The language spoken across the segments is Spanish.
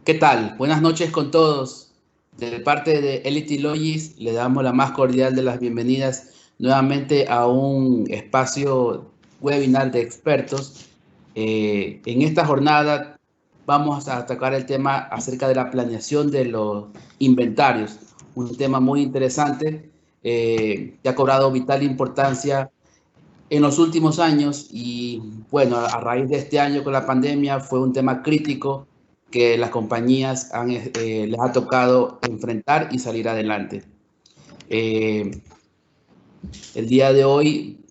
¿Qué tal? Buenas noches con todos. De parte de Elite Logis, le damos la más cordial de las bienvenidas nuevamente a un espacio webinar de expertos. En esta jornada vamos a atacar el tema acerca de la planeación de los inventarios, un tema muy interesante que ha cobrado vital importancia en los últimos años y bueno, a raíz de este año con la pandemia fue un tema crítico que las compañías les ha tocado enfrentar y salir adelante. El día de hoy,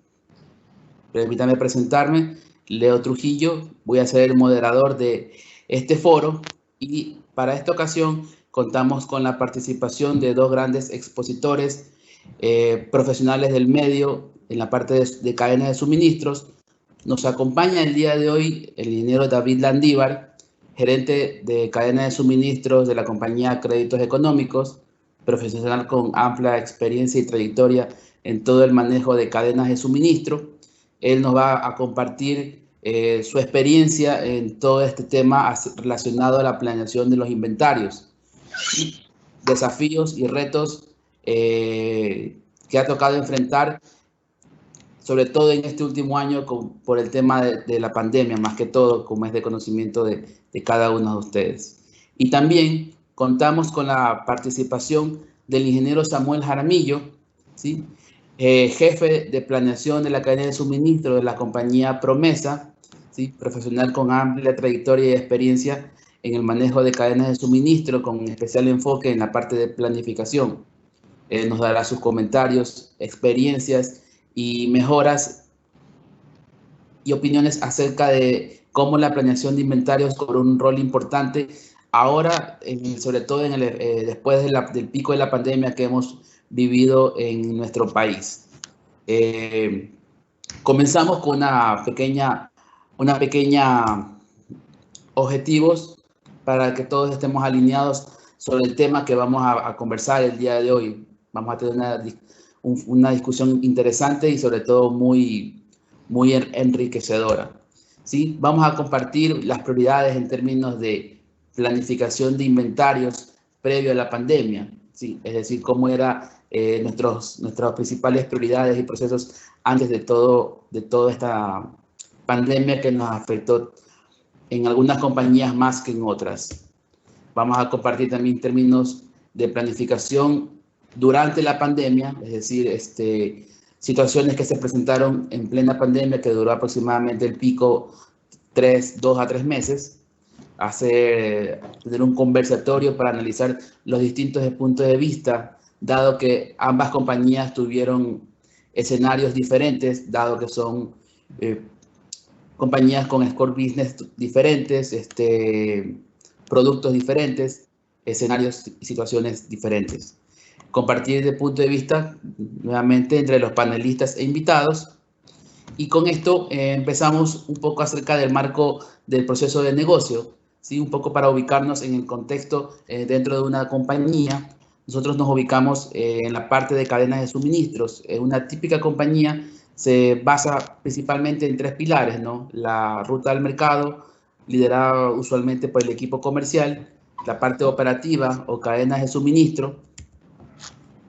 permítame presentarme, Leo Trujillo, voy a ser el moderador de este foro y para esta ocasión contamos con la participación de dos grandes expositores profesionales del medio en la parte de cadena de suministros. Nos acompaña el día de hoy el ingeniero David Landívar, gerente de cadena de suministros de la compañía Créditos Económicos, profesional con amplia experiencia y trayectoria en todo el manejo de cadenas de suministro. Él nos va a compartir su experiencia en todo este tema relacionado a la planeación de los inventarios, desafíos y retos que ha tocado enfrentar, sobre todo en este último año por el tema de la pandemia, más que todo, como es de conocimiento de cada uno de ustedes. Y también contamos con la participación del ingeniero Samuel Jaramillo, ¿sí? Jefe de planeación de la cadena de suministro de la compañía Promesa, ¿sí? Profesional con amplia trayectoria y experiencia en el manejo de cadenas de suministro, con especial enfoque en la parte de planificación. Nos dará sus comentarios, experiencias y mejoras y opiniones acerca de cómo la planeación de inventarios cobra un rol importante ahora, sobre todo después del pico de la pandemia que hemos vivido en nuestro país. Comenzamos con una pequeña objetivos para que todos estemos alineados sobre el tema que vamos a conversar el día de hoy. Vamos a tener una discusión interesante y sobre todo muy enriquecedora. ¿Sí? Vamos a compartir las prioridades en términos de planificación de inventarios previo a la pandemia, ¿sí? Es decir, cómo eran nuestras principales prioridades y procesos antes de toda esta pandemia que nos afectó en algunas compañías más que en otras. Vamos a compartir también términos de planificación durante la pandemia, es decir, situaciones que se presentaron en plena pandemia que duró aproximadamente el pico 2 a 3 meses, tener un conversatorio para analizar los distintos puntos de vista, dado que ambas compañías tuvieron escenarios diferentes, dado que son compañías con score business diferentes, productos diferentes, escenarios y situaciones diferentes. Compartir el punto de vista nuevamente entre los panelistas e invitados. Y con esto empezamos un poco acerca del marco del proceso de negocio, ¿sí? Un poco para ubicarnos en el contexto dentro de una compañía. Nosotros nos ubicamos en la parte de cadenas de suministros. Una típica compañía se basa principalmente en 3 pilares, ¿no? La ruta al mercado, liderada usualmente por el equipo comercial, la parte operativa o cadenas de suministro,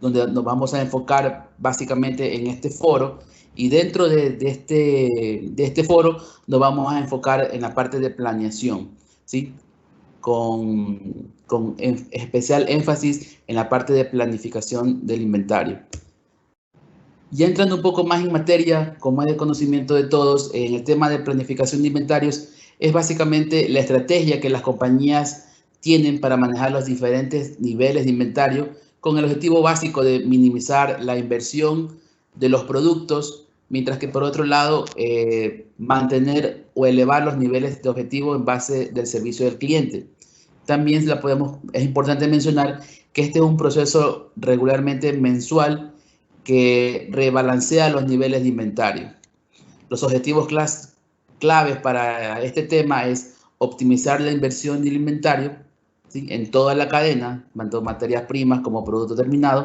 donde nos vamos a enfocar básicamente en este foro, y dentro de este foro nos vamos a enfocar en la parte de planeación, ¿sí? Con especial énfasis en la parte de planificación del inventario. Ya entrando un poco más en materia, como es de conocimiento de todos, en el tema de planificación de inventarios, es básicamente la estrategia que las compañías tienen para manejar los diferentes niveles de inventario con el objetivo básico de minimizar la inversión de los productos, mientras que por otro lado, mantener o elevar los niveles de objetivo en base del servicio del cliente. También es importante mencionar que este es un proceso regularmente mensual que rebalancea los niveles de inventario. Los objetivos claves para este tema es optimizar la inversión del inventario, ¿sí? En toda la cadena, tanto materias primas como producto terminado.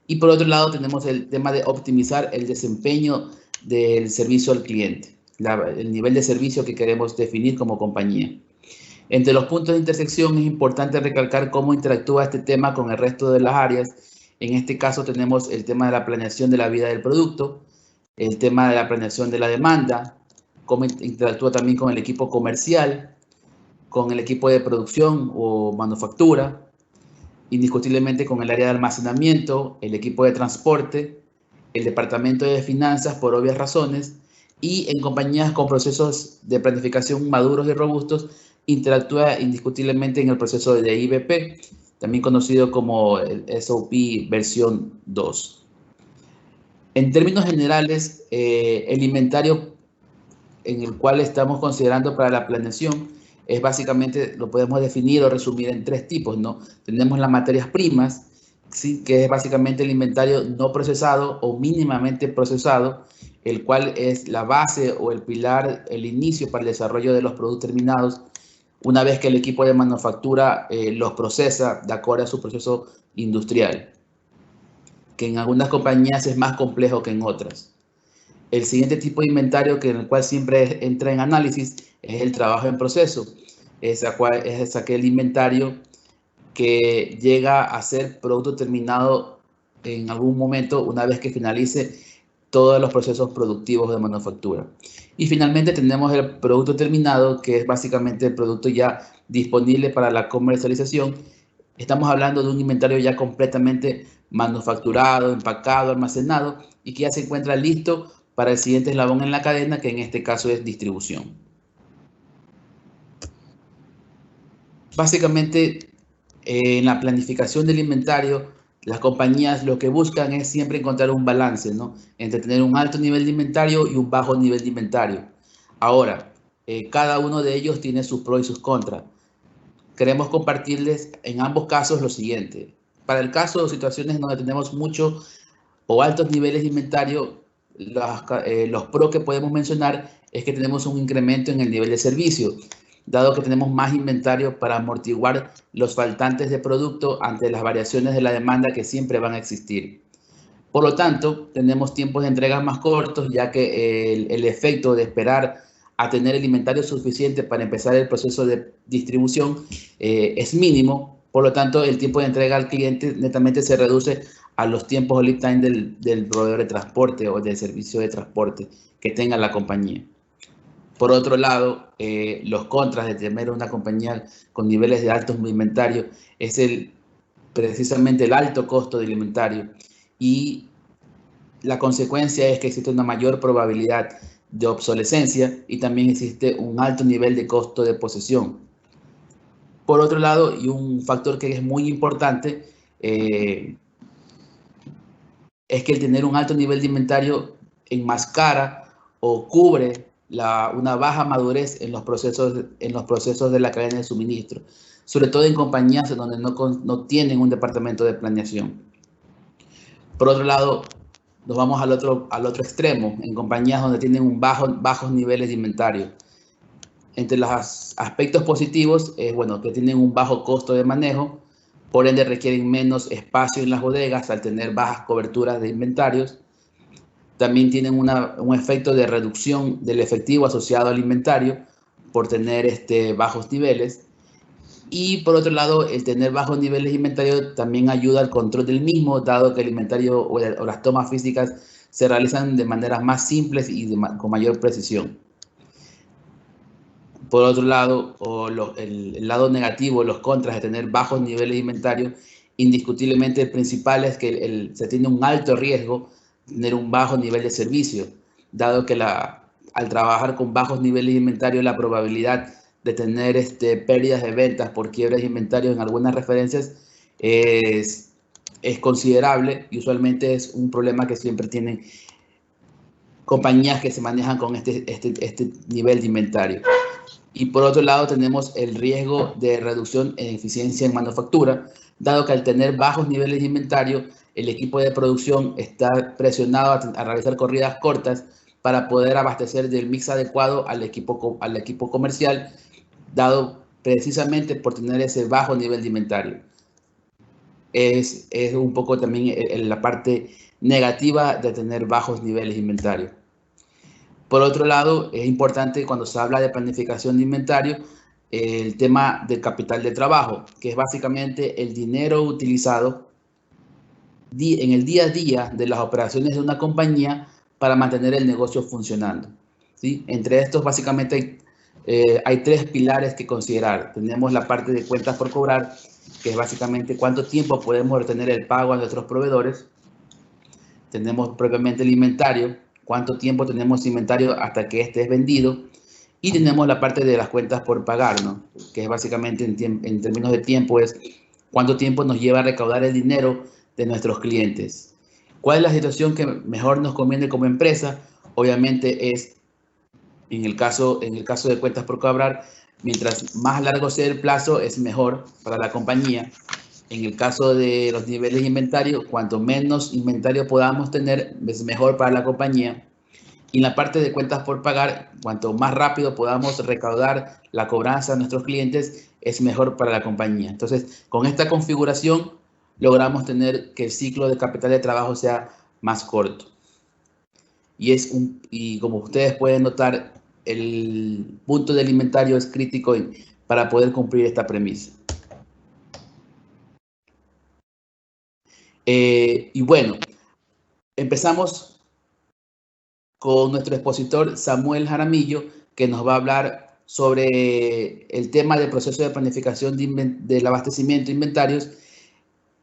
Y por otro lado tenemos el tema de optimizar el desempeño del servicio al cliente, el nivel de servicio que queremos definir como compañía. Entre los puntos de intersección es importante recalcar cómo interactúa este tema con el resto de las áreas. En este caso tenemos el tema de la planeación de la vida del producto, el tema de la planeación de la demanda, cómo interactúa también con el equipo comercial, con el equipo de producción o manufactura, indiscutiblemente con el área de almacenamiento, el equipo de transporte, el departamento de finanzas por obvias razones, y en compañías con procesos de planificación maduros y robustos, interactúa indiscutiblemente en el proceso de IBP, también conocido como el SOP versión 2. En términos generales, el inventario en el cual estamos considerando para la planeación es básicamente, lo podemos definir o resumir en tres tipos, ¿no? Tenemos las materias primas, ¿sí? Que es básicamente el inventario no procesado o mínimamente procesado, el cual es la base o el pilar, el inicio para el desarrollo de los productos terminados, una vez que el equipo de manufactura los procesa de acuerdo a su proceso industrial, que en algunas compañías es más complejo que en otras. El siguiente tipo de inventario en el cual siempre entra en análisis es el trabajo en proceso. Es aquel inventario que llega a ser producto terminado en algún momento una vez que finalice todos los procesos productivos de manufactura. Y finalmente tenemos el producto terminado, que es básicamente el producto ya disponible para la comercialización. Estamos hablando de un inventario ya completamente manufacturado, empacado, almacenado y que ya se encuentra listo para el siguiente eslabón en la cadena, que en este caso es distribución. Básicamente, en la planificación del inventario, las compañías lo que buscan es siempre encontrar un balance, ¿no? Entre tener un alto nivel de inventario y un bajo nivel de inventario. Ahora, cada uno de ellos tiene sus pros y sus contras. Queremos compartirles en ambos casos lo siguiente. Para el caso de situaciones donde tenemos mucho o altos niveles de inventario, los pros que podemos mencionar es que tenemos un incremento en el nivel de servicio, dado que tenemos más inventario para amortiguar los faltantes de producto ante las variaciones de la demanda que siempre van a existir. Por lo tanto, tenemos tiempos de entrega más cortos, ya que el efecto de esperar a tener el inventario suficiente para empezar el proceso de distribución es mínimo. Por lo tanto, el tiempo de entrega al cliente netamente se reduce a los tiempos o lead time del proveedor de transporte o del servicio de transporte que tenga la compañía. Por otro lado, los contras de tener una compañía con niveles de altos inventario es precisamente el alto costo del inventario, y la consecuencia es que existe una mayor probabilidad de obsolescencia y también existe un alto nivel de costo de posesión. Por otro lado, y un factor que es muy importante, es que el tener un alto nivel de inventario enmascara o cubre una baja madurez en los procesos de la cadena de suministro, sobre todo en compañías donde no tienen un departamento de planeación. Por otro lado, nos vamos al otro extremo, en compañías donde tienen bajos niveles de inventario. Entre los aspectos positivos es que tienen un bajo costo de manejo, por ende requieren menos espacio en las bodegas al tener bajas coberturas de inventarios. También tienen un efecto de reducción del efectivo asociado al inventario por tener bajos niveles. Y por otro lado, el tener bajos niveles de inventario también ayuda al control del mismo, dado que el inventario o las tomas físicas se realizan de maneras más simples y con mayor precisión. Por otro lado, el lado negativo, los contras de tener bajos niveles de inventario, indiscutiblemente el principal es que se tiene un alto riesgo de tener un bajo nivel de servicio, dado que al trabajar con bajos niveles de inventario, la probabilidad de tener pérdidas de ventas por quiebras de inventario en algunas referencias es considerable, y usualmente es un problema que siempre tienen compañías que se manejan con este nivel de inventario. Y por otro lado tenemos el riesgo de reducción en eficiencia en manufactura, dado que al tener bajos niveles de inventario, el equipo de producción está presionado a realizar corridas cortas para poder abastecer del mix adecuado al equipo comercial, dado precisamente por tener ese bajo nivel de inventario. Es un poco también la parte negativa de tener bajos niveles de inventario. Por otro lado, es importante cuando se habla de planificación de inventario, el tema del capital de trabajo, que es básicamente el dinero utilizado en el día a día de las operaciones de una compañía para mantener el negocio funcionando, ¿sí? Entre estos, básicamente, hay tres pilares que considerar. Tenemos la parte de cuentas por cobrar, que es básicamente cuánto tiempo podemos retener el pago a nuestros proveedores. Tenemos propiamente el inventario, cuánto tiempo tenemos inventario hasta que este es vendido. Y tenemos la parte de las cuentas por pagar, ¿no? Que es básicamente en términos de tiempo, es cuánto tiempo nos lleva a recaudar el dinero de nuestros clientes. ¿Cuál es la situación que mejor nos conviene como empresa? Obviamente es, en el caso de cuentas por cobrar, mientras más largo sea el plazo, es mejor para la compañía. En el caso de los niveles de inventario, cuanto menos inventario podamos tener, es mejor para la compañía. Y en la parte de cuentas por pagar, cuanto más rápido podamos recaudar la cobranza a nuestros clientes, es mejor para la compañía. Entonces, con esta configuración, logramos tener que el ciclo de capital de trabajo sea más corto. Y como ustedes pueden notar, el punto del inventario es crítico para poder cumplir esta premisa. Y bueno, empezamos con nuestro expositor Samuel Jaramillo, que nos va a hablar sobre el tema del proceso de planificación del abastecimiento de inventarios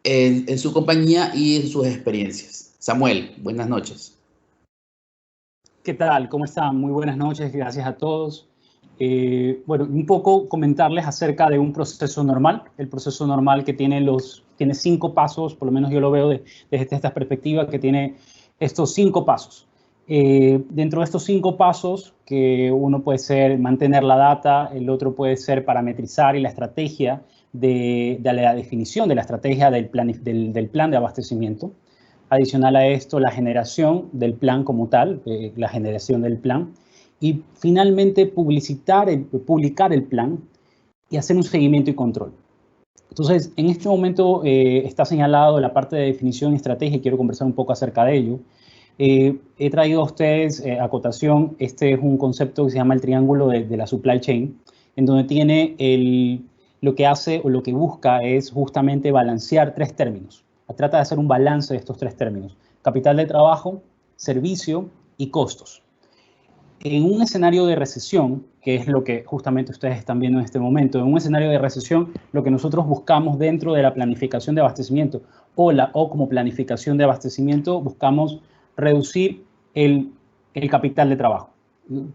en su compañía y en sus experiencias. Samuel, buenas noches. ¿Qué tal? ¿Cómo están? Muy buenas noches, gracias a todos. Bueno, un poco comentarles acerca de un proceso normal. El proceso normal que tiene 5 pasos, por lo menos yo lo veo desde esta perspectiva, que tiene estos 5 pasos. Dentro de estos 5 pasos, que uno puede ser mantener la data, el otro puede ser parametrizar y la estrategia de la definición de la estrategia del plan de abastecimiento. Adicional a esto, la generación del plan como tal, la generación del plan. Y finalmente, publicar el plan y hacer un seguimiento y control. Entonces, en este momento está señalado la parte de definición y estrategia y quiero conversar un poco acerca de ello. He traído a ustedes acotación, este es un concepto que se llama el triángulo de la supply chain, en donde tiene lo que hace o lo que busca es justamente balancear 3 términos. Trata de hacer un balance de estos 3 términos: capital de trabajo, servicio y costos. En un escenario de recesión, que es lo que justamente ustedes están viendo en este momento, en un escenario de recesión, lo que nosotros buscamos dentro de la planificación de abastecimiento o como planificación de abastecimiento, buscamos reducir el capital de trabajo.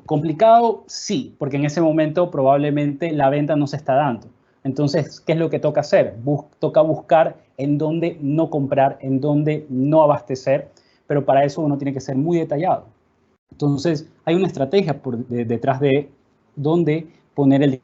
¿Complicado? Sí, porque en ese momento probablemente la venta no se está dando. Entonces, ¿qué es lo que toca hacer? Toca buscar en dónde no comprar, en dónde no abastecer, pero para eso uno tiene que ser muy detallado. Entonces, hay una estrategia detrás de dónde poner el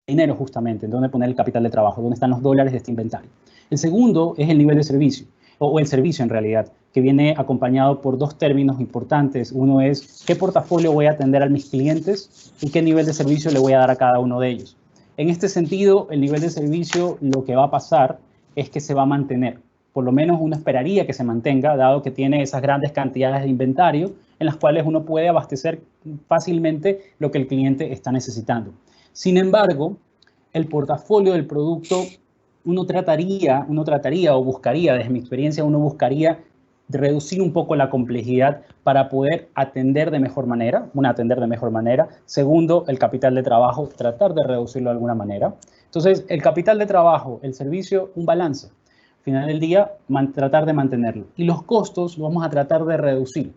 dinero justamente, en dónde poner el capital de trabajo, dónde están los dólares de este inventario. El segundo es el nivel de servicio, o el servicio en realidad, que viene acompañado por 2 términos importantes. Uno es qué portafolio voy a atender a mis clientes y qué nivel de servicio le voy a dar a cada uno de ellos. En este sentido, el nivel de servicio, lo que va a pasar es que se va a mantener. Por lo menos uno esperaría que se mantenga, dado que tiene esas grandes cantidades de inventario en las cuales uno puede abastecer fácilmente lo que el cliente está necesitando. Sin embargo, el portafolio del producto, uno trataría o buscaría, desde mi experiencia, uno buscaría reducir un poco la complejidad para poder atender de mejor manera. Segundo, el capital de trabajo, tratar de reducirlo de alguna manera. Entonces, el capital de trabajo, el servicio, un balance. Al final del día, tratar de mantenerlo. Y los costos los vamos a tratar de reducir.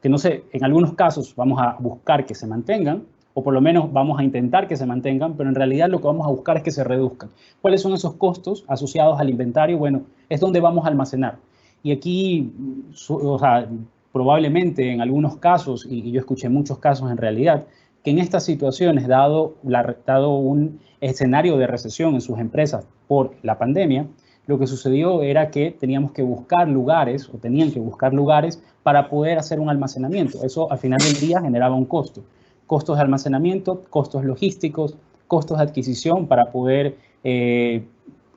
Que no sé, en algunos casos vamos a buscar que se mantengan, o por lo menos vamos a intentar que se mantengan, pero en realidad lo que vamos a buscar es que se reduzcan. ¿Cuáles son esos costos asociados al inventario? Bueno, es donde vamos a almacenar. Y aquí, o sea, probablemente en algunos casos, y yo escuché muchos casos en realidad, que en estas situaciones, dado un escenario de recesión en sus empresas por la pandemia, lo que sucedió era que teníamos que buscar lugares, o tenían que buscar lugares para poder hacer un almacenamiento. Eso al final del día generaba un costo. Costos de almacenamiento, costos logísticos, costos de adquisición para poder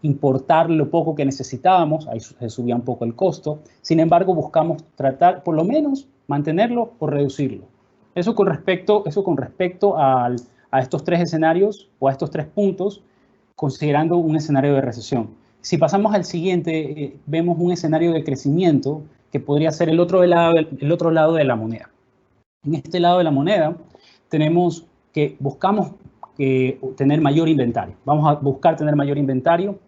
importar lo poco que necesitábamos, ahí se subía un poco el costo. Sin embargo, buscamos tratar, por lo menos, mantenerlo o reducirlo. Eso con respecto a estos tres escenarios o a estos tres puntos, considerando un escenario de recesión. Si pasamos al siguiente, vemos un escenario de crecimiento que podría ser el otro lado de la moneda. En este lado de la moneda tenemos que buscamos tener mayor inventario. Vamos a buscar tener mayor inventario.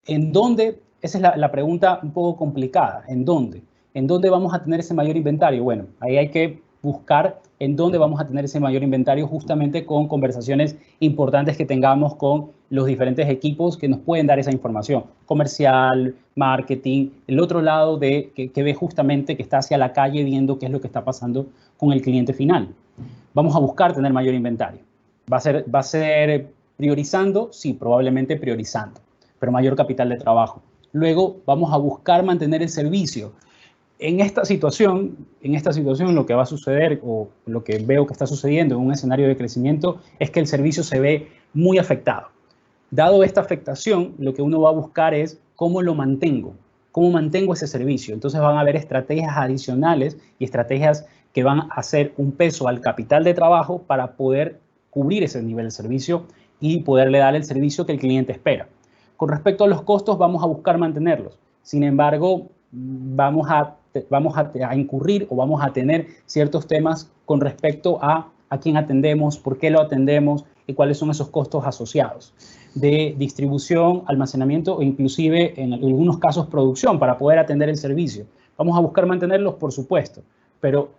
¿En dónde? Esa es la pregunta un poco complicada. ¿En dónde? ¿En dónde vamos a tener ese mayor inventario? Bueno, ahí hay que buscar en dónde vamos a tener ese mayor inventario, justamente con conversaciones importantes que tengamos con los diferentes equipos que nos pueden dar esa información, comercial, marketing, el otro lado que ve justamente, que está hacia la calle viendo qué es lo que está pasando con el cliente final. Vamos a buscar tener mayor inventario. ¿Va a ser priorizando? Sí, probablemente priorizando, pero mayor capital de trabajo. Luego vamos a buscar mantener el servicio. En esta situación lo que va a suceder, o lo que veo que está sucediendo en un escenario de crecimiento, es que el servicio se ve muy afectado. Dado esta afectación, lo que uno va a buscar es cómo lo mantengo, cómo mantengo ese servicio. Entonces van a haber estrategias adicionales y estrategias que van a hacer un peso al capital de trabajo para poder cubrir ese nivel de servicio y poderle dar el servicio que el cliente espera. Con respecto a los costos, vamos a buscar mantenerlos. Sin embargo, vamos a incurrir o vamos a tener ciertos temas con respecto a quién atendemos, por qué lo atendemos y cuáles son esos costos asociados de distribución, almacenamiento e inclusive en algunos casos producción para poder atender el servicio. Vamos a buscar mantenerlos, por supuesto, pero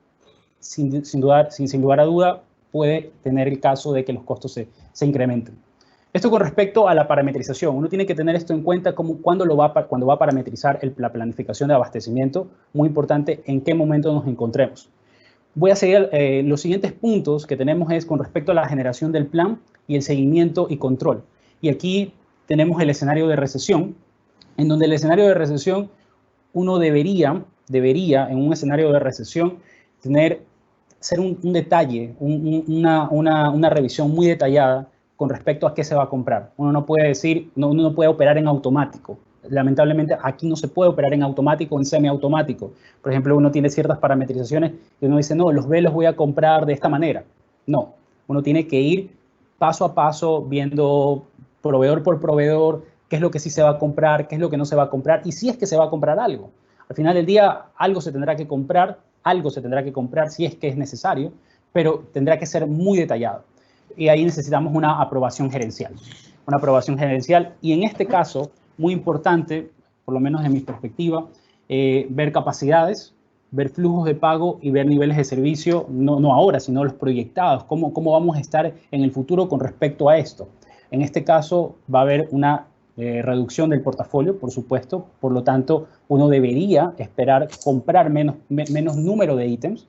sin lugar a duda puede tener el caso de que los costos se incrementen. Esto con respecto a la parametrización. Uno tiene que tener esto en cuenta cuando va a parametrizar la planificación de abastecimiento. Muy importante en qué momento nos encontremos. Voy a seguir los siguientes puntos que tenemos es con respecto a la generación del plan y el seguimiento y control. Y aquí tenemos el escenario de recesión, en donde el escenario de recesión uno debería en un escenario de recesión ser un detalle, una revisión muy detallada con respecto a qué se va a comprar. Uno no puede decir, uno no puede operar en automático. Lamentablemente aquí no se puede operar en automático o en semiautomático. Por ejemplo, uno tiene ciertas parametrizaciones y uno dice, no, los B los voy a comprar de esta manera. No, uno tiene que ir paso a paso viendo proveedor por proveedor qué es lo que sí se va a comprar, qué es lo que no se va a comprar y si es que se va a comprar algo. Al final del día algo se tendrá que comprar si es que es necesario, pero tendrá que ser muy detallado. Y ahí necesitamos una aprobación gerencial. Y en este caso, muy importante, por lo menos de mi perspectiva, ver capacidades, ver flujos de pago y ver niveles de servicio, no ahora, sino los proyectados, cómo vamos a estar en el futuro con respecto a esto. En este caso va a haber una reducción del portafolio, por supuesto, por lo tanto, uno debería esperar comprar menos número de ítems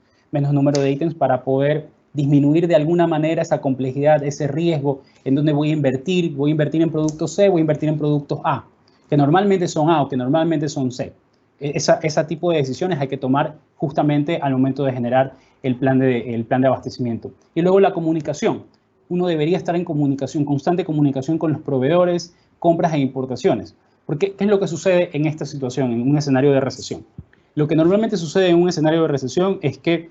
para poder disminuir de alguna manera esa complejidad, ese riesgo en donde voy a invertir en productos C, voy a invertir en productos A, que normalmente son A o que normalmente son C. Ese tipo de decisiones hay que tomar justamente al momento de generar el plan de abastecimiento. Y luego la comunicación. Uno debería estar en constante comunicación con los proveedores, compras e importaciones. Porque, ¿qué es lo que sucede en esta situación, en un escenario de recesión? Lo que normalmente sucede en un escenario de recesión es que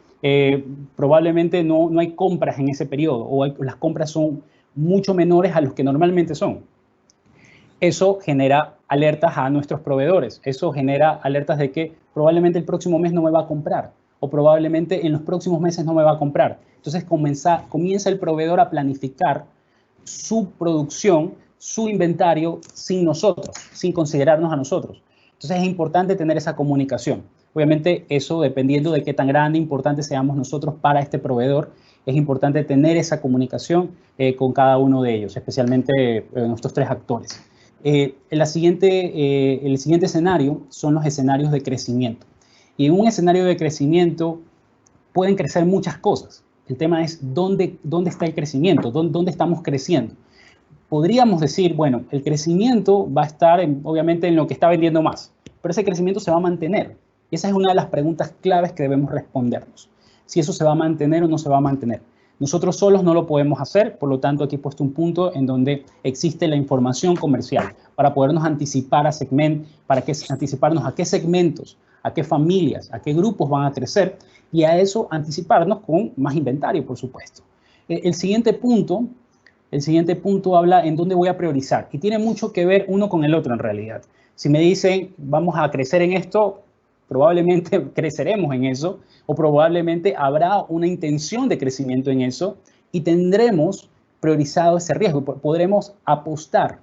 probablemente no hay compras en ese periodo o las compras son mucho menores a los que normalmente son. Eso genera alertas a nuestros proveedores. Eso genera alertas de que probablemente el próximo mes no me va a comprar o probablemente en los próximos meses no me va a comprar. Entonces comienza el proveedor a planificar su producción, su inventario sin nosotros, sin considerarnos a nosotros. Entonces es importante tener esa comunicación. Obviamente eso dependiendo de qué tan grande e importante seamos nosotros para este proveedor, es importante tener esa comunicación con cada uno de ellos, especialmente nuestros tres actores. El siguiente escenario son los escenarios de crecimiento. Y en un escenario de crecimiento pueden crecer muchas cosas. El tema es dónde está el crecimiento, dónde estamos creciendo. Podríamos decir, bueno, el crecimiento va a estar obviamente en lo que está vendiendo más, pero ese crecimiento se va a mantener. Y esa es una de las preguntas claves que debemos respondernos. Si eso se va a mantener o no se va a mantener. Nosotros solos no lo podemos hacer, por lo tanto aquí he puesto un punto en donde existe la información comercial para podernos anticipar anticiparnos a qué segmentos, a qué familias, a qué grupos van a crecer y a eso anticiparnos con más inventario, por supuesto. El siguiente punto habla en dónde voy a priorizar y tiene mucho que ver uno con el otro en realidad. Si me dicen vamos a crecer en esto, probablemente creceremos en eso o probablemente habrá una intención de crecimiento en eso y tendremos priorizado ese riesgo, podremos apostar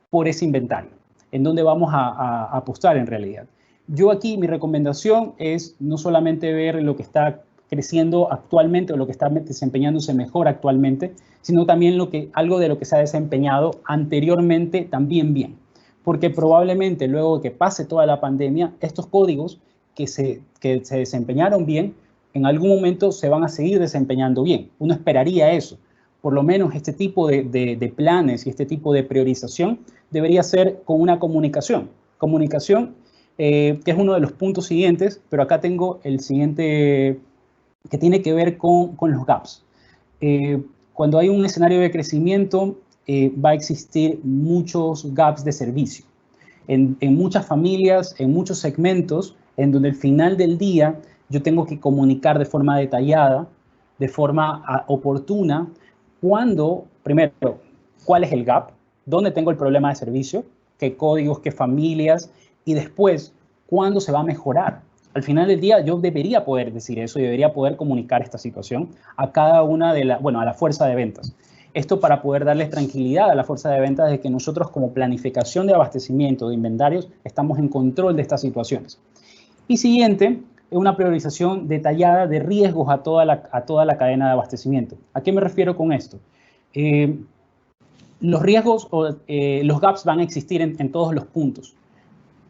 por ese inventario, en dónde vamos a apostar en realidad. Yo aquí mi recomendación es no solamente ver lo que está creciendo actualmente o lo que está desempeñándose mejor actualmente, sino también algo de lo que se ha desempeñado anteriormente también bien. Porque probablemente luego de que pase toda la pandemia, estos códigos que se desempeñaron bien, en algún momento se van a seguir desempeñando bien. Uno esperaría eso. Por lo menos este tipo de planes y este tipo de priorización debería ser con una comunicación. Comunicación, que es uno de los puntos siguientes, pero acá tengo el siguiente que tiene que ver con los gaps. Cuando hay un escenario de crecimiento, va a existir muchos gaps de servicio. En muchas familias, en muchos segmentos, en donde al final del día yo tengo que comunicar de forma detallada, de forma oportuna, primero, cuál es el gap, dónde tengo el problema de servicio, qué códigos, qué familias, y después, cuándo se va a mejorar. Al final del día yo debería poder decir eso y debería poder comunicar esta situación a cada una a la fuerza de ventas. Esto para poder darles tranquilidad a la fuerza de ventas de que nosotros como planificación de abastecimiento de inventarios estamos en control de estas situaciones. Y siguiente, una priorización detallada de riesgos a toda la cadena de abastecimiento. ¿A qué me refiero con esto? Los riesgos los gaps van a existir en todos los puntos.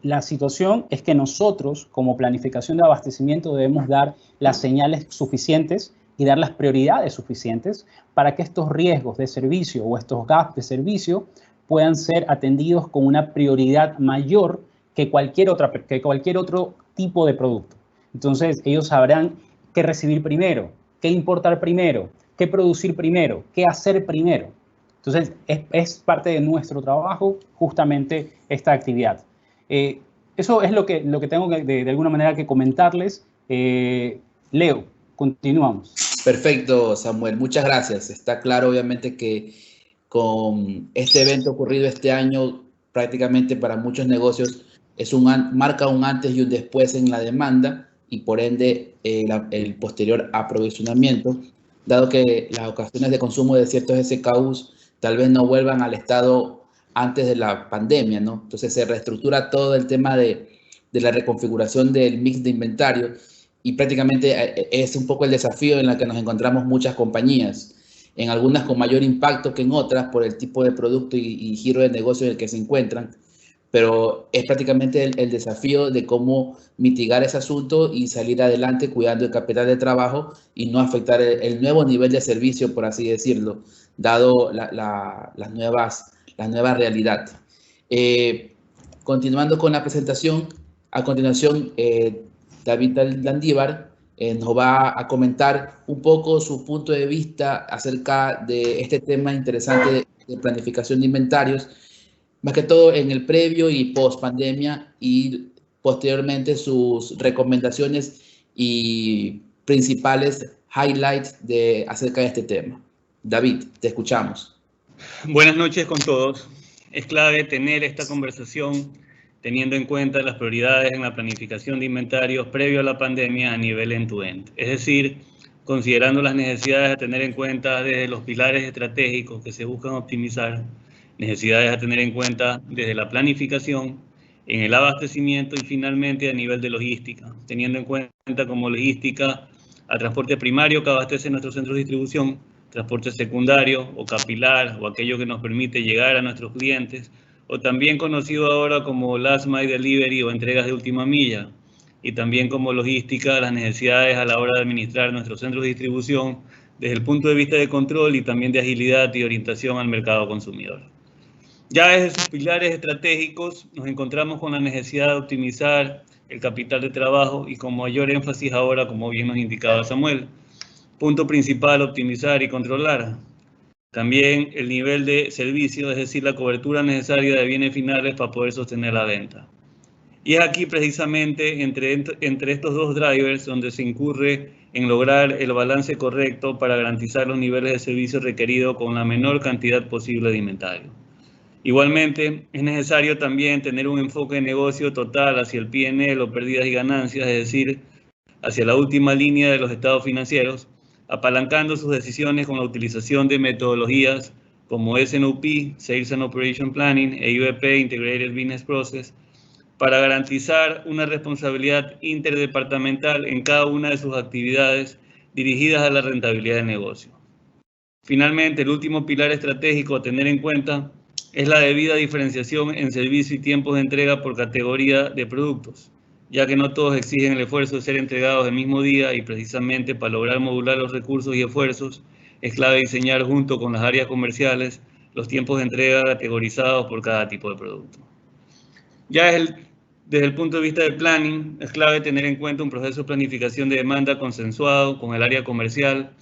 La situación es que nosotros, como planificación de abastecimiento, debemos dar las señales suficientes y dar las prioridades suficientes para que estos riesgos de servicio o estos gaps de servicio puedan ser atendidos con una prioridad mayor que cualquier otro tipo de producto. Entonces, ellos sabrán qué recibir primero, qué importar primero, qué producir primero, qué hacer primero. Entonces, es parte de nuestro trabajo justamente esta actividad. Eso es lo que tengo de alguna manera que comentarles. Leo, continuamos. Perfecto, Samuel. Muchas gracias. Está claro, obviamente, que con este evento ocurrido este año, prácticamente para muchos negocios marca un antes y un después en la demanda y por ende el posterior aprovisionamiento, dado que las ocasiones de consumo de ciertos SKUs tal vez no vuelvan al estado antes de la pandemia, ¿no? Entonces se reestructura todo el tema de la reconfiguración del mix de inventario y prácticamente es un poco el desafío en el que nos encontramos muchas compañías, en algunas con mayor impacto que en otras por el tipo de producto y giro de negocio en el que se encuentran, pero es prácticamente el desafío de cómo mitigar ese asunto y salir adelante cuidando el capital de trabajo y no afectar el nuevo nivel de servicio, por así decirlo, dado las nuevas realidades. Continuando con la presentación, a continuación, David Landívar nos va a comentar un poco su punto de vista acerca de este tema interesante de planificación de inventarios, más que todo en el previo y post pandemia y posteriormente sus recomendaciones y principales highlights acerca de este tema. David, te escuchamos. Buenas noches con todos. Es clave tener esta conversación teniendo en cuenta las prioridades en la planificación de inventarios previo a la pandemia a nivel end-to-end. Es decir, considerando las necesidades a tener en cuenta desde los pilares estratégicos que se buscan optimizar, necesidades a tener en cuenta desde la planificación, en el abastecimiento y finalmente a nivel de logística, teniendo en cuenta como logística al transporte primario que abastece nuestros centros de distribución, transporte secundario o capilar o aquello que nos permite llegar a nuestros clientes, o también conocido ahora como Last Mile Delivery o entregas de última milla, y también como logística las necesidades a la hora de administrar nuestros centros de distribución desde el punto de vista de control y también de agilidad y orientación al mercado consumidor. Ya desde sus pilares estratégicos nos encontramos con la necesidad de optimizar el capital de trabajo y con mayor énfasis ahora, como bien nos indicaba Samuel. Punto principal, optimizar y controlar. También el nivel de servicio, es decir, la cobertura necesaria de bienes finales para poder sostener la venta. Y es aquí precisamente entre estos dos drivers donde se incurre en lograr el balance correcto para garantizar los niveles de servicio requeridos con la menor cantidad posible de inventario. Igualmente, es necesario también tener un enfoque de negocio total hacia el P&L o pérdidas y ganancias, es decir, hacia la última línea de los estados financieros, apalancando sus decisiones con la utilización de metodologías como S&OP, Sales and Operation Planning, e IBP, Integrated Business Process, para garantizar una responsabilidad interdepartamental en cada una de sus actividades dirigidas a la rentabilidad del negocio. Finalmente, el último pilar estratégico a tener en cuenta es la debida diferenciación en servicio y tiempos de entrega por categoría de productos, ya que no todos exigen el esfuerzo de ser entregados el mismo día y precisamente para lograr modular los recursos y esfuerzos es clave diseñar junto con las áreas comerciales los tiempos de entrega categorizados por cada tipo de producto. Desde el punto de vista del planning, es clave tener en cuenta un proceso de planificación de demanda consensuado con el área comercial,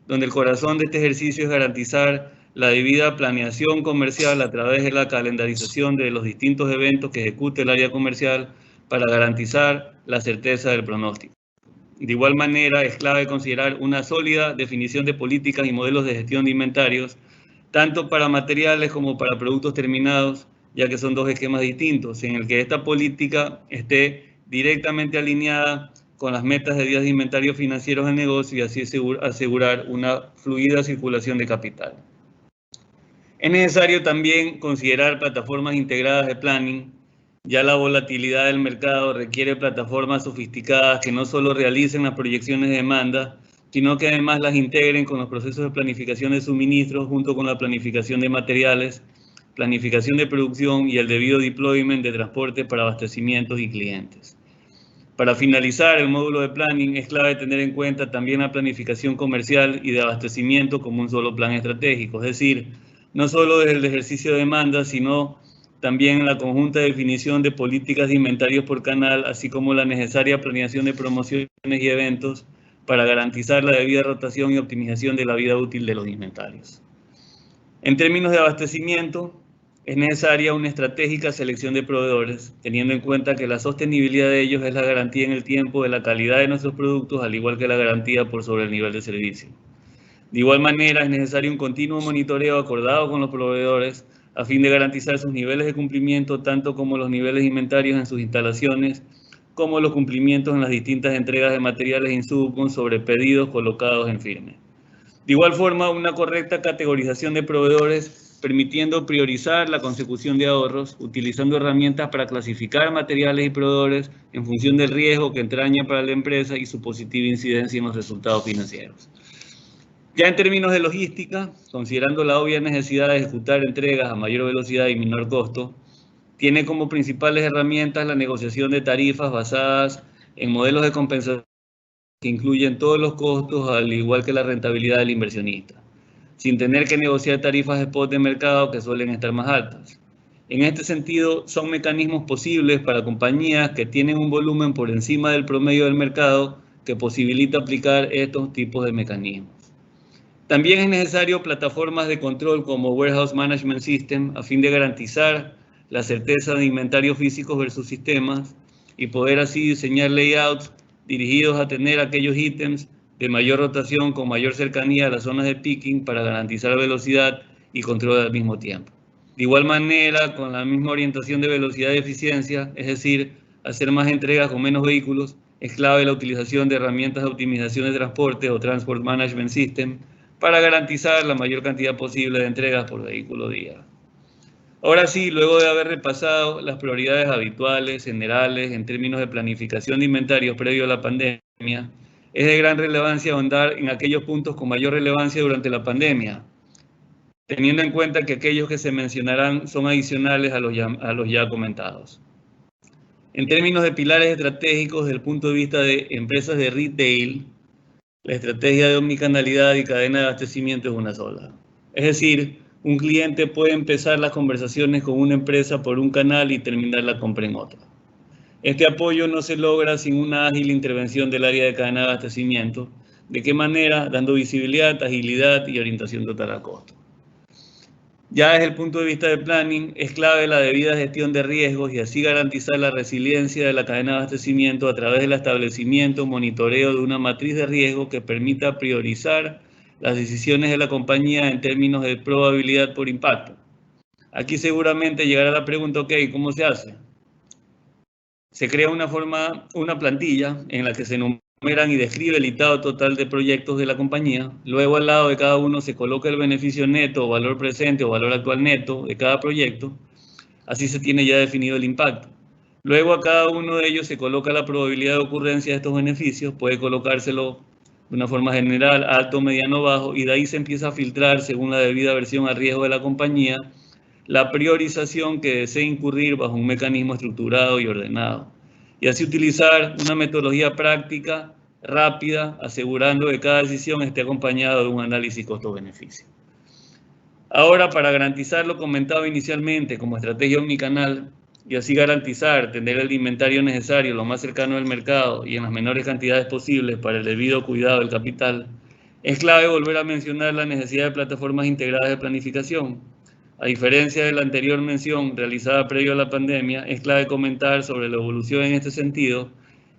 donde el corazón de este ejercicio es garantizar la debida planeación comercial a través de la calendarización de los distintos eventos que ejecute el área comercial para garantizar la certeza del pronóstico. De igual manera, es clave considerar una sólida definición de políticas y modelos de gestión de inventarios, tanto para materiales como para productos terminados, ya que son dos esquemas distintos, en el que esta política esté directamente alineada con las metas de días de inventario financieros del negocio y así asegurar una fluida circulación de capital. Es necesario también considerar plataformas integradas de planning. Ya la volatilidad del mercado requiere plataformas sofisticadas que no solo realicen las proyecciones de demanda, sino que además las integren con los procesos de planificación de suministros junto con la planificación de materiales, planificación de producción y el debido deployment de transporte para abastecimientos y clientes. Para finalizar el módulo de planning es clave tener en cuenta también la planificación comercial y de abastecimiento como un solo plan estratégico, es decir, no solo desde el ejercicio de demanda, sino también la conjunta definición de políticas de inventarios por canal, así como la necesaria planeación de promociones y eventos para garantizar la debida rotación y optimización de la vida útil de los inventarios. En términos de abastecimiento, es necesaria una estratégica selección de proveedores, teniendo en cuenta que la sostenibilidad de ellos es la garantía en el tiempo de la calidad de nuestros productos, al igual que la garantía por sobre el nivel de servicio. De igual manera, es necesario un continuo monitoreo acordado con los proveedores a fin de garantizar sus niveles de cumplimiento, tanto como los niveles de inventarios en sus instalaciones, como los cumplimientos en las distintas entregas de materiales e insumos sobre pedidos colocados en firme. De igual forma, una correcta categorización de proveedores, permitiendo priorizar la consecución de ahorros, utilizando herramientas para clasificar materiales y proveedores en función del riesgo que entraña para la empresa y su positiva incidencia en los resultados financieros. Ya en términos de logística, considerando la obvia necesidad de ejecutar entregas a mayor velocidad y menor costo, tiene como principales herramientas la negociación de tarifas basadas en modelos de compensación que incluyen todos los costos, al igual que la rentabilidad del inversionista, sin tener que negociar tarifas spot de mercado que suelen estar más altas. En este sentido, son mecanismos posibles para compañías que tienen un volumen por encima del promedio del mercado que posibilita aplicar estos tipos de mecanismos. También es necesario plataformas de control como Warehouse Management System a fin de garantizar la certeza de inventarios físicos versus sistemas y poder así diseñar layouts dirigidos a tener aquellos ítems de mayor rotación con mayor cercanía a las zonas de picking para garantizar velocidad y control al mismo tiempo. De igual manera, con la misma orientación de velocidad y eficiencia, es decir, hacer más entregas con menos vehículos, es clave la utilización de herramientas de optimización de transporte o Transport Management System para garantizar la mayor cantidad posible de entregas por vehículo día. Ahora sí, luego de haber repasado las prioridades habituales, generales, en términos de planificación de inventarios previo a la pandemia, es de gran relevancia ahondar en aquellos puntos con mayor relevancia durante la pandemia, teniendo en cuenta que aquellos que se mencionarán son adicionales a los ya comentados. En términos de pilares estratégicos desde el punto de vista de empresas de retail, la estrategia de omnicanalidad y cadena de abastecimiento es una sola. Es decir, un cliente puede empezar las conversaciones con una empresa por un canal y terminar la compra en otro. Este apoyo no se logra sin una ágil intervención del área de cadena de abastecimiento. ¿De qué manera? Dando visibilidad, agilidad y orientación total al costo. Ya desde el punto de vista del planning, es clave la debida gestión de riesgos y así garantizar la resiliencia de la cadena de abastecimiento a través del establecimiento, monitoreo de una matriz de riesgo que permita priorizar las decisiones de la compañía en términos de probabilidad por impacto. Aquí seguramente llegará la pregunta, ok, ¿cómo se hace? Se crea una plantilla en la que se enumeran y describe el listado total de proyectos de la compañía. Luego al lado de cada uno se coloca el beneficio neto, o valor presente o valor actual neto de cada proyecto. Así se tiene ya definido el impacto. Luego a cada uno de ellos se coloca la probabilidad de ocurrencia de estos beneficios. Puede colocárselo de una forma general, alto, mediano, bajo, y de ahí se empieza a filtrar según la debida versión al riesgo de la compañía la priorización que desee incurrir bajo un mecanismo estructurado y ordenado. Y así utilizar una metodología práctica, rápida, asegurando que cada decisión esté acompañada de un análisis costo-beneficio. Ahora, para garantizar lo comentado inicialmente como estrategia omnicanal y así garantizar tener el inventario necesario lo más cercano al mercado y en las menores cantidades posibles para el debido cuidado del capital, es clave volver a mencionar la necesidad de plataformas integradas de planificación. A diferencia de la anterior mención realizada previo a la pandemia, es clave comentar sobre la evolución en este sentido,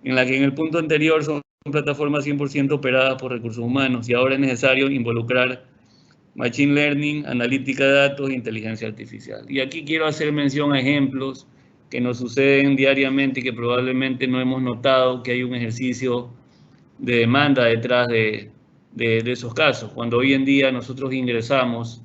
en la que en el punto anterior son plataformas 100% operadas por recursos humanos y ahora es necesario involucrar Machine Learning, analítica de datos e inteligencia artificial. Y aquí quiero hacer mención a ejemplos que nos suceden diariamente y que probablemente no hemos notado que hay un ejercicio de demanda detrás de esos casos. Cuando hoy en día nosotros ingresamos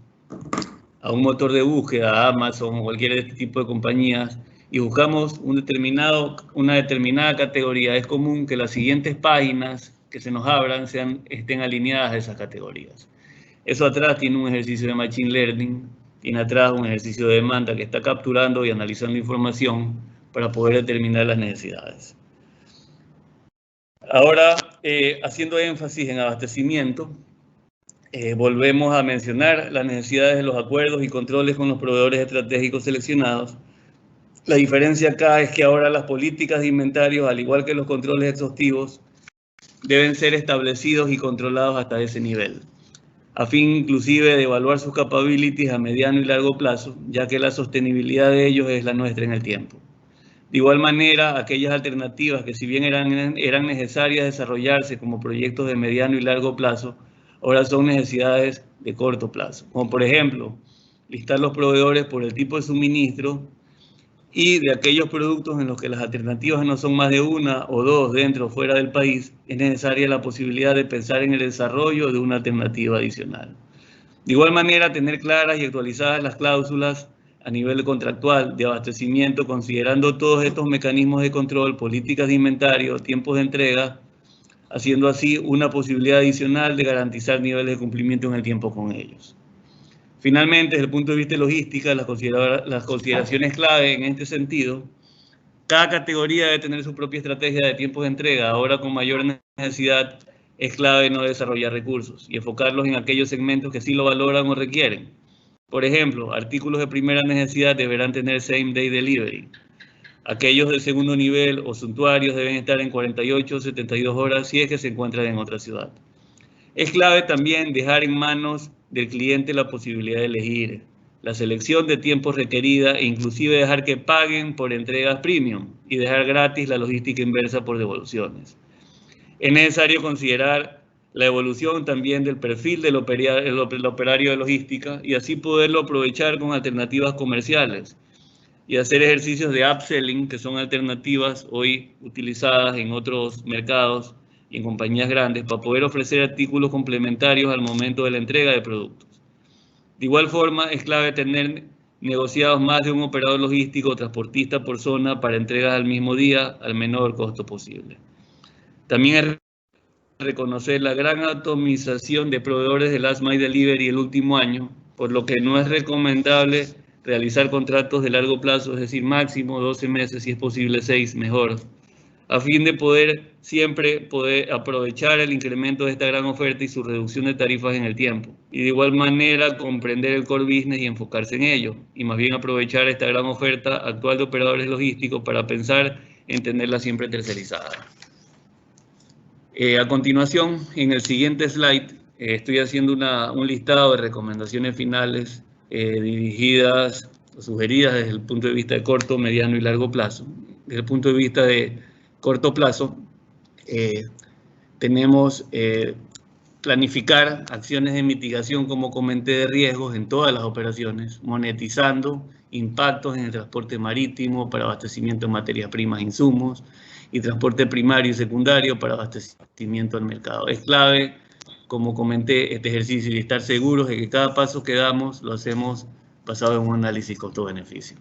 a un motor de búsqueda, a Amazon o cualquier de este tipo de compañías, y buscamos una determinada categoría, es común que las siguientes páginas que se nos abran estén alineadas a esas categorías. Eso atrás tiene un ejercicio de Machine Learning, tiene atrás un ejercicio de demanda que está capturando y analizando información para poder determinar las necesidades. Ahora, haciendo énfasis en abastecimiento, volvemos a mencionar las necesidades de los acuerdos y controles con los proveedores estratégicos seleccionados. La diferencia acá es que ahora las políticas de inventarios, al igual que los controles exhaustivos, deben ser establecidos y controlados hasta ese nivel, a fin inclusive de evaluar sus capabilities a mediano y largo plazo, ya que la sostenibilidad de ellos es la nuestra en el tiempo. De igual manera, aquellas alternativas que si bien eran necesarias desarrollarse como proyectos de mediano y largo plazo, ahora son necesidades de corto plazo, como por ejemplo, listar los proveedores por el tipo de suministro y de aquellos productos en los que las alternativas no son más de una o dos dentro o fuera del país, es necesaria la posibilidad de pensar en el desarrollo de una alternativa adicional. De igual manera, tener claras y actualizadas las cláusulas a nivel contractual de abastecimiento, considerando todos estos mecanismos de control, políticas de inventario, tiempos de entrega, haciendo así una posibilidad adicional de garantizar niveles de cumplimiento en el tiempo con ellos. Finalmente, desde el punto de vista de logística, las consideraciones clave en este sentido, cada categoría debe tener su propia estrategia de tiempos de entrega. Ahora con mayor necesidad es clave no desarrollar recursos y enfocarlos en aquellos segmentos que sí lo valoran o requieren. Por ejemplo, artículos de primera necesidad deberán tener same day delivery. Aquellos de segundo nivel o suntuarios deben estar en 48 o 72 horas si es que se encuentran en otra ciudad. Es clave también dejar en manos del cliente la posibilidad de elegir la selección de tiempos requerida e inclusive dejar que paguen por entregas premium y dejar gratis la logística inversa por devoluciones. Es necesario considerar la evolución también del perfil del operario de logística y así poderlo aprovechar con alternativas comerciales y hacer ejercicios de upselling, que son alternativas hoy utilizadas en otros mercados y en compañías grandes para poder ofrecer artículos complementarios al momento de la entrega de productos. De igual forma, es clave tener negociados más de un operador logístico o transportista por zona para entregas al mismo día al menor costo posible. También es reconocer la gran atomización de proveedores de Last Mile Delivery el último año, por lo que no es recomendable realizar contratos de largo plazo, es decir, máximo 12 meses, si es posible 6, mejor, a fin de siempre poder aprovechar el incremento de esta gran oferta y su reducción de tarifas en el tiempo. Y de igual manera comprender el core business y enfocarse en ello, y más bien aprovechar esta gran oferta actual de operadores logísticos para pensar en tenerla siempre tercerizada. A continuación, en el siguiente slide, estoy haciendo un listado de recomendaciones finales dirigidas o sugeridas desde el punto de vista de corto, mediano y largo plazo. Desde el punto de vista de corto plazo, tenemos planificar acciones de mitigación, como comenté, de riesgos en todas las operaciones, monetizando impactos en el transporte marítimo para abastecimiento de materias primas e insumos y transporte primario y secundario para abastecimiento al mercado. Es clave, como comenté, este ejercicio y estar seguros de que cada paso que damos lo hacemos basado en un análisis costo-beneficio.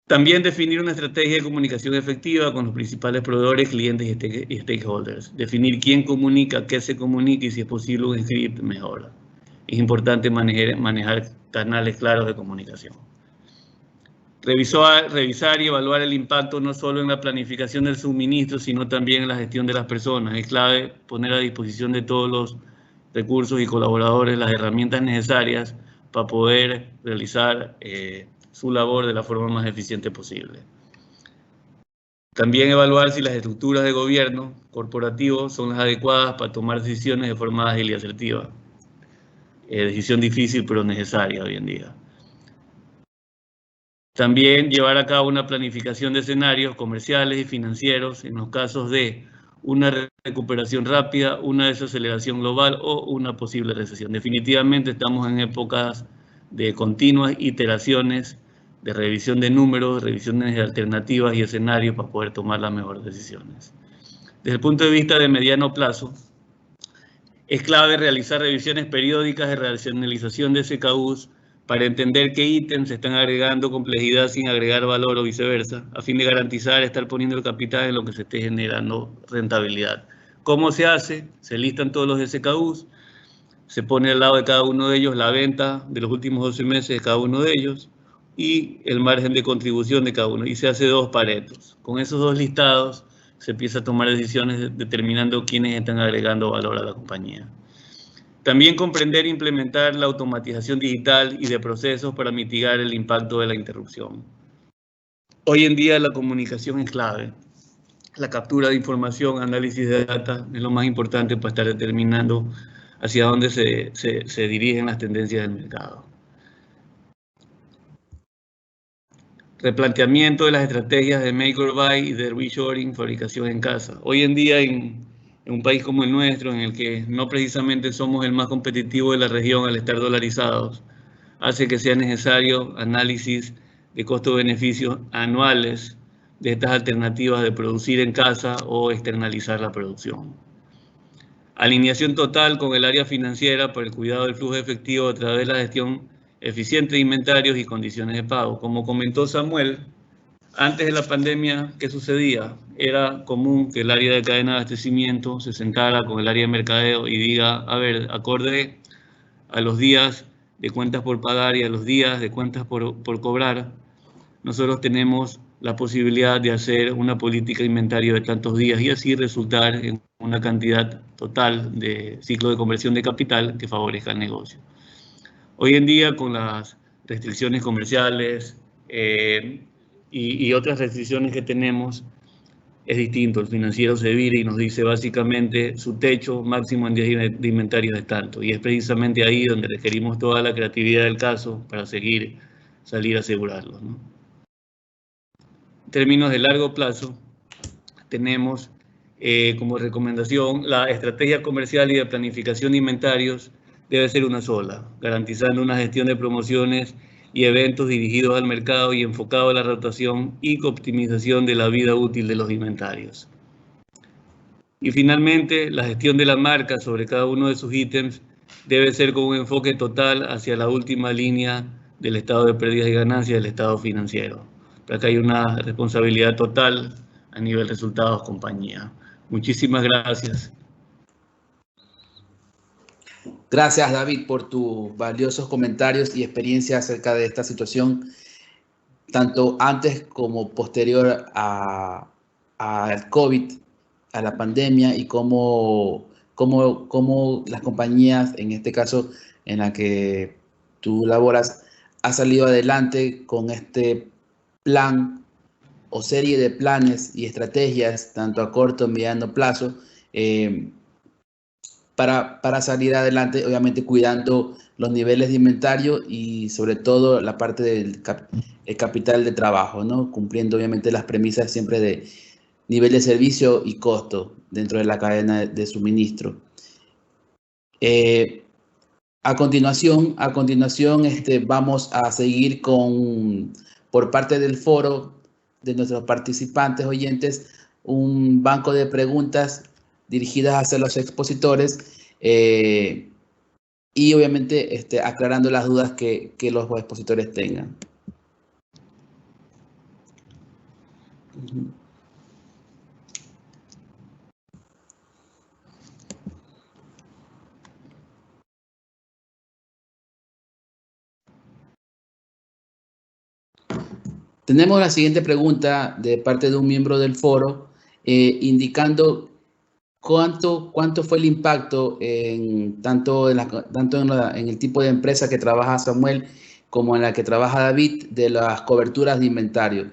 También definir una estrategia de comunicación efectiva con los principales proveedores, clientes y stakeholders. Definir quién comunica, qué se comunica y, si es posible, un script mejor. Es importante manejar canales claros de comunicación. Revisar y evaluar el impacto no solo en la planificación del suministro, sino también en la gestión de las personas. Es clave poner a disposición de todos los recursos y colaboradores las herramientas necesarias para poder realizar su labor de la forma más eficiente posible. También evaluar si las estructuras de gobierno corporativo son las adecuadas para tomar decisiones de forma ágil y asertiva. Decisión difícil pero necesaria hoy en día. También llevar a cabo una planificación de escenarios comerciales y financieros en los casos de una recuperación rápida, una desaceleración global o una posible recesión. Definitivamente estamos en épocas de continuas iteraciones, de revisión de números, revisiones de alternativas y escenarios para poder tomar las mejores decisiones. Desde el punto de vista de mediano plazo, es clave realizar revisiones periódicas de racionalización de SKUs para entender qué ítems están agregando complejidad sin agregar valor o viceversa, a fin de garantizar estar poniendo el capital en lo que se esté generando rentabilidad. ¿Cómo se hace? Se listan todos los SKUs, se pone al lado de cada uno de ellos la venta de los últimos 12 meses de cada uno de ellos y el margen de contribución de cada uno, y se hace 2 paretos. Con esos 2 listados se empieza a tomar decisiones determinando quiénes están agregando valor a la compañía. También comprender e implementar la automatización digital y de procesos para mitigar el impacto de la interrupción. Hoy en día la comunicación es clave. La captura de información, análisis de data es lo más importante para estar determinando hacia dónde se dirigen las tendencias del mercado. Replanteamiento de las estrategias de make or buy y de reshoring, fabricación en casa. Hoy en día en un país como el nuestro, en el que no precisamente somos el más competitivo de la región al estar dolarizados, hace que sea necesario análisis de costo-beneficios anuales de estas alternativas de producir en casa o externalizar la producción. Alineación total con el área financiera para el cuidado del flujo efectivo a través de la gestión eficiente de inventarios y condiciones de pago. Como comentó Samuel, antes de la pandemia, ¿qué sucedía? Era común que el área de cadena de abastecimiento se sentara con el área de mercadeo y diga, a ver, acorde a los días de cuentas por pagar y a los días de cuentas por cobrar, nosotros tenemos la posibilidad de hacer una política de inventario de tantos días y así resultar en una cantidad total de ciclo de conversión de capital que favorezca el negocio. Hoy en día, con las restricciones comerciales y otras restricciones que tenemos, es distinto. El financiero se vira y nos dice básicamente su techo máximo en días de inventario es tanto. Y es precisamente ahí donde requerimos toda la creatividad del caso para salir a asegurarlo, ¿no? En términos de largo plazo, tenemos como recomendación la estrategia comercial y de planificación de inventarios debe ser una sola, garantizando una gestión de promociones y eventos dirigidos al mercado y enfocado a la rotación y optimización de la vida útil de los inventarios. Y finalmente, la gestión de la marca sobre cada uno de sus ítems debe ser con un enfoque total hacia la última línea del estado de pérdidas y ganancias del estado financiero, para que haya una responsabilidad total a nivel resultados compañía. Muchísimas gracias. Gracias, David, por tus valiosos comentarios y experiencia acerca de esta situación, tanto antes como posterior al COVID, a la pandemia, y cómo las compañías, en este caso en la que tú laboras, ha salido adelante con este plan o serie de planes y estrategias, tanto a corto, mediano plazo, para salir adelante, obviamente cuidando los niveles de inventario y sobre todo la parte del el capital de trabajo, ¿no? Cumpliendo obviamente las premisas siempre de nivel de servicio y costo dentro de la cadena de suministro. A continuación vamos a seguir por parte del foro, de nuestros participantes oyentes, un banco de preguntas dirigidas hacia los expositores y obviamente aclarando las dudas que los expositores tengan. Tenemos la siguiente pregunta de parte de un miembro del foro, indicando cuánto fue el impacto tanto en el tipo de empresa que trabaja Samuel como en la que trabaja David de las coberturas de inventario.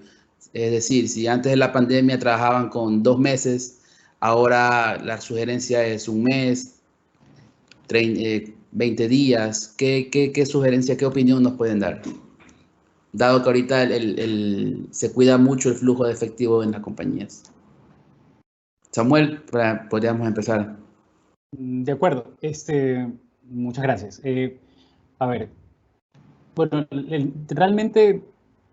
Es decir, si antes de la pandemia trabajaban con 2 meses, ahora la sugerencia es 1 mes, 20 días. ¿Qué sugerencia, qué opinión nos pueden dar? Dado que ahorita se cuida mucho el flujo de efectivo en las compañías. Samuel, podríamos empezar. De acuerdo. Muchas gracias. A ver, bueno, realmente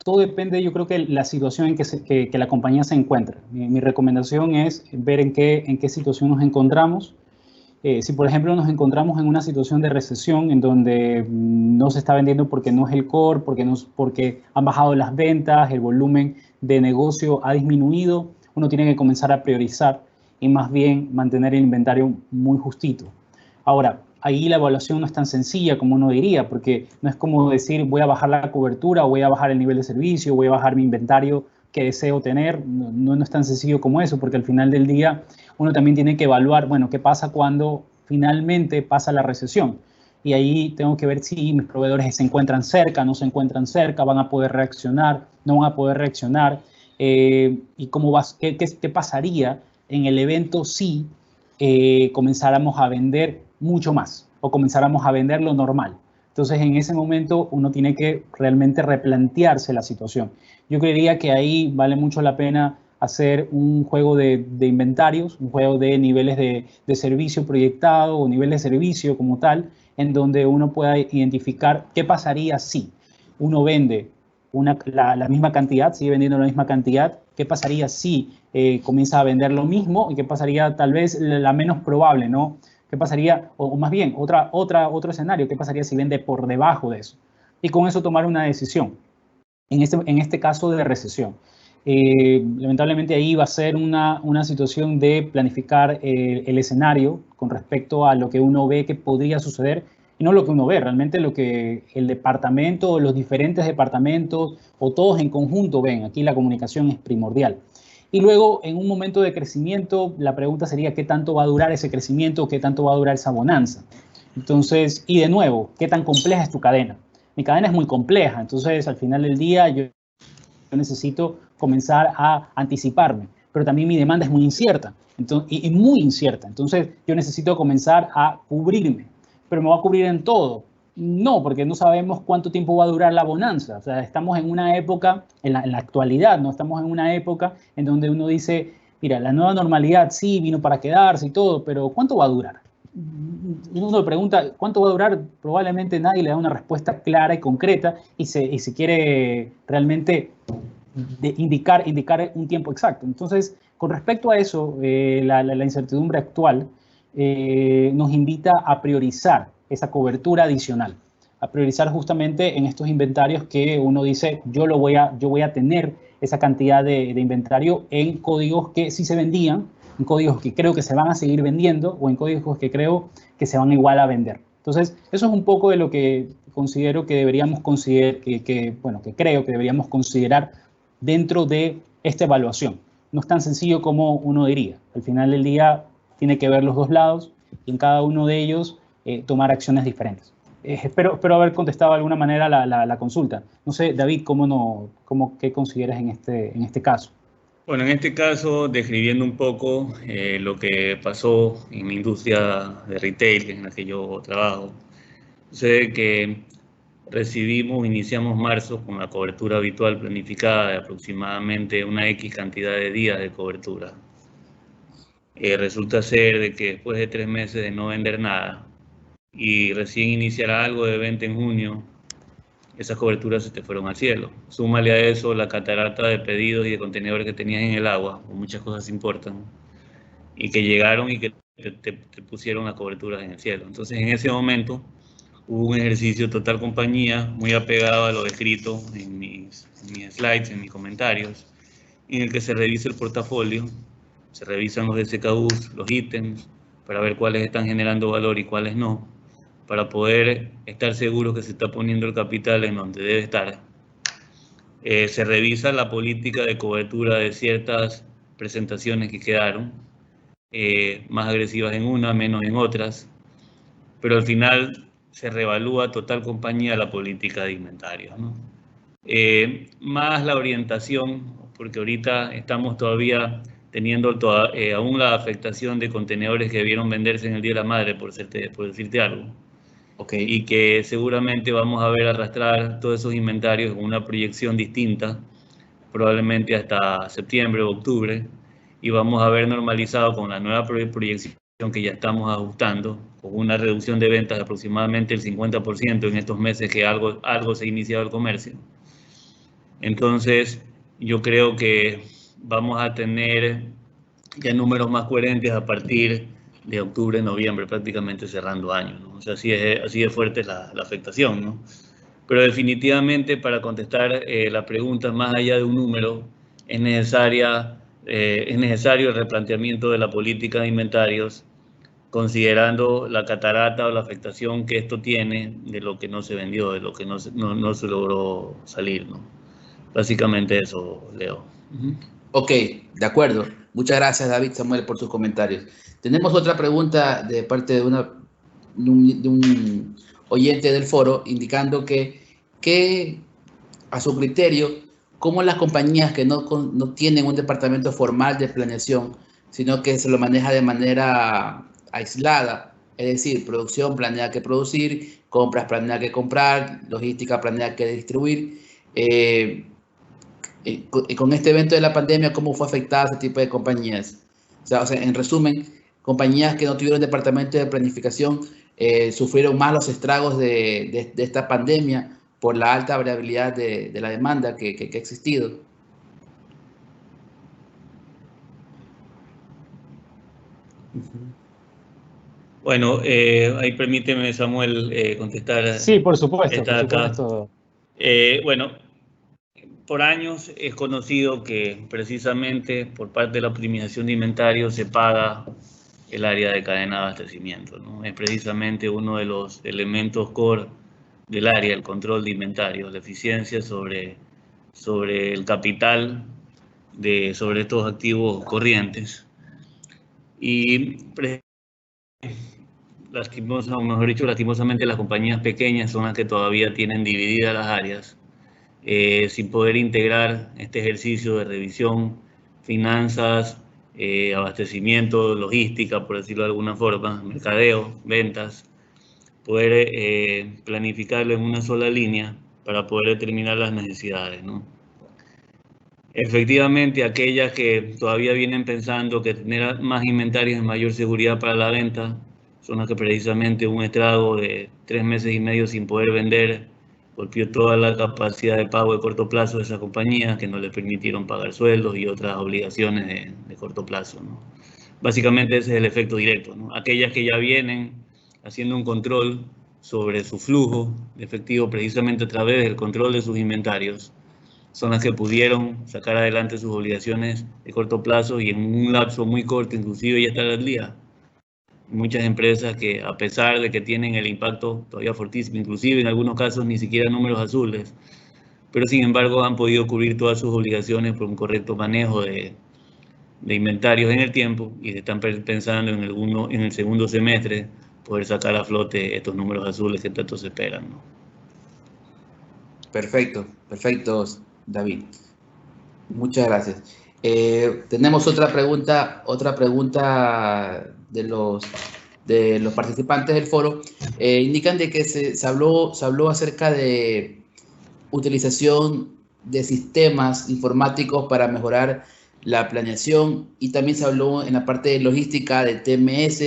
todo depende, yo creo que la situación en que la compañía se encuentra. Mi recomendación es ver en qué situación nos encontramos. Si, por ejemplo, nos encontramos en una situación de recesión en donde no se está vendiendo porque no es el core, porque han bajado las ventas, el volumen de negocio ha disminuido, uno tiene que comenzar a priorizar y más bien mantener el inventario muy justito. Ahora, ahí la evaluación no es tan sencilla como uno diría, porque no es como decir voy a bajar la cobertura, o voy a bajar el nivel de servicio, voy a bajar mi inventario que deseo tener. No es tan sencillo como eso, porque al final del día uno también tiene que evaluar, bueno, qué pasa cuando finalmente pasa la recesión. Y ahí tengo que ver si mis proveedores se encuentran cerca, no se encuentran cerca, van a poder reaccionar, no van a poder reaccionar, y qué pasaría en el evento si comenzáramos a vender mucho más o comenzáramos a vender lo normal. Entonces, en ese momento uno tiene que realmente replantearse la situación. Yo creería que ahí vale mucho la pena hacer un juego de inventarios, un juego de niveles de servicio proyectado o niveles de servicio como tal, en donde uno pueda identificar qué pasaría si uno vende la misma cantidad, sigue vendiendo la misma cantidad, qué pasaría si comienza a vender lo mismo y qué pasaría tal vez la menos probable, ¿no? ¿Qué pasaría, o más bien, otro escenario, qué pasaría si vende por debajo de eso? Y con eso tomar una decisión, en este caso de recesión. Lamentablemente ahí va a ser una situación de planificar el escenario con respecto a lo que uno ve que podría suceder, y no lo que uno ve, realmente lo que el departamento, los diferentes departamentos o todos en conjunto ven. Aquí la comunicación es primordial. Y luego, en un momento de crecimiento, la pregunta sería qué tanto va a durar ese crecimiento, qué tanto va a durar esa bonanza. Entonces, y de nuevo, qué tan compleja es tu cadena. Mi cadena es muy compleja, entonces al final del día yo necesito comenzar a anticiparme, pero también mi demanda es muy incierta, y muy incierta. Entonces yo necesito comenzar a cubrirme, pero me va a cubrir en todo. No, porque no sabemos cuánto tiempo va a durar la bonanza. O sea, estamos en una época, en la actualidad, no estamos en una época en donde uno dice, mira, la nueva normalidad sí vino para quedarse y todo, pero ¿cuánto va a durar? Uno le pregunta cuánto va a durar, probablemente nadie le da una respuesta clara y concreta y se quiere realmente indicar un tiempo exacto. Entonces, con respecto a eso, la incertidumbre actual nos invita a priorizar esa cobertura adicional, a priorizar justamente en estos inventarios que uno dice, yo voy a tener esa cantidad de inventario en códigos que sí se vendían, en códigos que creo que se van a seguir vendiendo o en códigos que creo que se van igual a vender. Entonces, eso es un poco de lo que considero que deberíamos considerar, que creo que deberíamos considerar dentro de esta evaluación. No es tan sencillo como uno diría. Al final del día tiene que ver los dos lados y en cada uno de ellos tomar acciones diferentes. Espero haber contestado de alguna manera la consulta. No sé, David, ¿qué consideras en este caso? Bueno, en este caso, describiendo un poco lo que pasó en la industria de retail en la que yo trabajo, sucede que iniciamos marzo con la cobertura habitual planificada de aproximadamente una X cantidad de días de cobertura. Resulta ser de que después de 3 meses de no vender nada y recién iniciar algo de venta en junio, esas coberturas se te fueron al cielo. Súmale a eso la catarata de pedidos y de contenedores que tenías en el agua, o muchas cosas importan, y que llegaron y que te pusieron las coberturas en el cielo. Entonces, en ese momento, hubo un ejercicio total compañía, muy apegado a lo descrito en mis slides, en mis comentarios, en el que se revisa el portafolio, se revisan los SKUs, los ítems, para ver cuáles están generando valor y cuáles no, para poder estar seguros que se está poniendo el capital en donde debe estar. Se revisa la política de cobertura de ciertas presentaciones que quedaron, más agresivas en una, menos en otras, pero al final se reevalúa total compañía la política de inventarios, ¿no? Más la orientación, porque ahorita estamos todavía teniendo aún la afectación de contenedores que debieron venderse en el Día de la Madre, por decirte algo. Okay. Y que seguramente vamos a ver arrastrar todos esos inventarios con una proyección distinta, probablemente hasta septiembre o octubre, y vamos a ver normalizado con la nueva proyección que ya estamos ajustando, con una reducción de ventas de aproximadamente el 50% en estos meses que algo se ha iniciado el comercio. Entonces, yo creo que vamos a tener ya números más coherentes a partir de octubre, noviembre, prácticamente cerrando año, ¿no? O sea, así es fuerte la afectación, ¿no? Pero definitivamente para contestar la pregunta, más allá de un número, es necesario el replanteamiento de la política de inventarios, considerando la catarata o la afectación que esto tiene de lo que no se vendió, de lo que no se logró salir, ¿no? Básicamente eso, Leo. Ok, de acuerdo. Muchas gracias, David Samuel, por sus comentarios. Tenemos otra pregunta de parte de un oyente del foro indicando que a su criterio, cómo las compañías que no tienen un departamento formal de planeación, sino que se lo maneja de manera aislada, es decir, producción planea que producir, compras planea que comprar, logística planea que distribuir, con este evento de la pandemia, ¿cómo fue afectada ese tipo de compañías? O sea, en resumen, compañías que no tuvieron departamento de planificación sufrieron más los estragos de esta pandemia por la alta variabilidad de la demanda que ha existido. Bueno, ahí permíteme, Samuel, contestar. Sí, por supuesto, por supuesto. Bueno, por años es conocido que precisamente por parte de la optimización de inventario se paga el área de cadena de abastecimiento, ¿no? Es precisamente uno de los elementos core del área, el control de inventario, la eficiencia sobre el capital sobre estos activos corrientes. Y lastimosamente las compañías pequeñas son las que todavía tienen divididas las áreas, sin poder integrar este ejercicio de revisión, finanzas, abastecimiento, logística, por decirlo de alguna forma, mercadeo, ventas, poder planificarlo en una sola línea para poder determinar las necesidades, ¿no? Efectivamente, aquellas que todavía vienen pensando que tener más inventarios es mayor seguridad para la venta, son las que precisamente un estrago de 3 meses y medio sin poder vender golpeó toda la capacidad de pago de corto plazo de esas compañías, que no les permitieron pagar sueldos y otras obligaciones de corto plazo, ¿no? Básicamente ese es el efecto directo, ¿no? Aquellas que ya vienen haciendo un control sobre su flujo de efectivo precisamente a través del control de sus inventarios, son las que pudieron sacar adelante sus obligaciones de corto plazo y en un lapso muy corto, inclusive ya estar al día. Muchas empresas que, a pesar de que tienen el impacto todavía fortísimo, inclusive en algunos casos ni siquiera números azules, pero sin embargo han podido cubrir todas sus obligaciones por un correcto manejo de inventarios en el tiempo y están pensando en el segundo semestre poder sacar a flote estos números azules que tanto se esperan, ¿no? Perfecto, perfecto, David. Muchas gracias. Tenemos otra pregunta de los participantes del foro. Indican de que se habló acerca de utilización de sistemas informáticos para mejorar la planeación, y también se habló en la parte de logística de TMS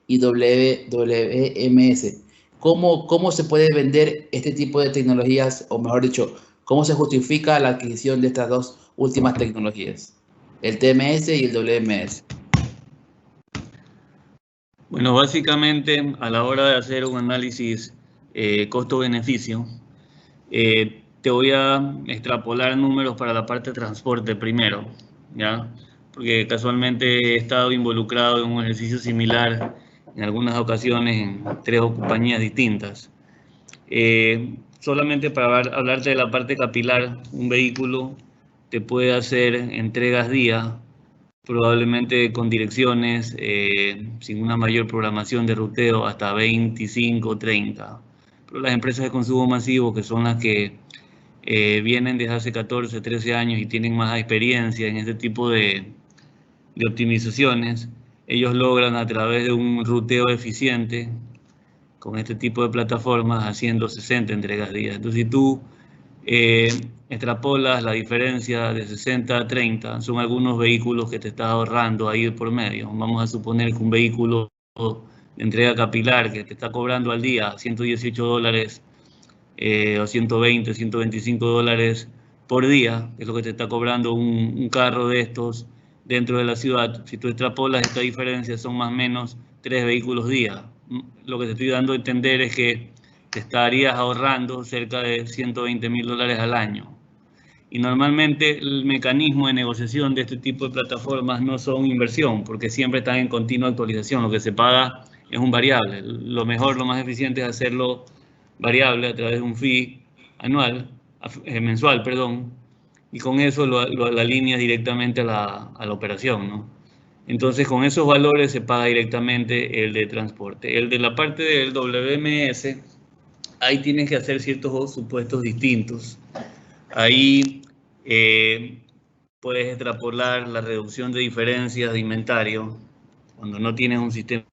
y WMS. ¿Cómo se puede vender este tipo de tecnologías, o mejor dicho, cómo se justifica la adquisición de estas dos últimas tecnologías, el TMS y el WMS? Bueno, básicamente a la hora de hacer un análisis costo-beneficio, te voy a extrapolar números para la parte de transporte primero, ¿ya? Porque casualmente he estado involucrado en un ejercicio similar en algunas ocasiones en 3 compañías distintas. Solamente para hablarte de la parte capilar, un vehículo te puede hacer entregas día, probablemente con direcciones sin una mayor programación de ruteo, hasta 25, 30. Pero las empresas de consumo masivo, que son las que vienen desde hace 14, 13 años y tienen más experiencia en este tipo de optimizaciones, ellos logran a través de un ruteo eficiente con este tipo de plataformas haciendo 60 entregas día. Entonces, si tú extrapolas la diferencia de 60 a 30, son algunos vehículos que te estás ahorrando ahí por medio. Vamos a suponer que un vehículo de entrega capilar que te está cobrando al día $118 o 120, 125 dólares por día, es lo que te está cobrando un carro de estos dentro de la ciudad. Si tú extrapolas esta diferencia, son más o menos 3 vehículos día. Lo que te estoy dando a entender es que te estarías ahorrando cerca de $120.000 al año. Y normalmente el mecanismo de negociación de este tipo de plataformas no son inversión, porque siempre están en continua actualización. Lo que se paga es un variable. Lo mejor, lo más eficiente es hacerlo variable a través de un fee mensual, perdón, y con eso lo alineas directamente a la operación, ¿no? Entonces, con esos valores se paga directamente el de transporte. El de la parte del WMS, ahí tienes que hacer ciertos supuestos distintos. Ahí puedes extrapolar la reducción de diferencias de inventario cuando no tienes un sistema.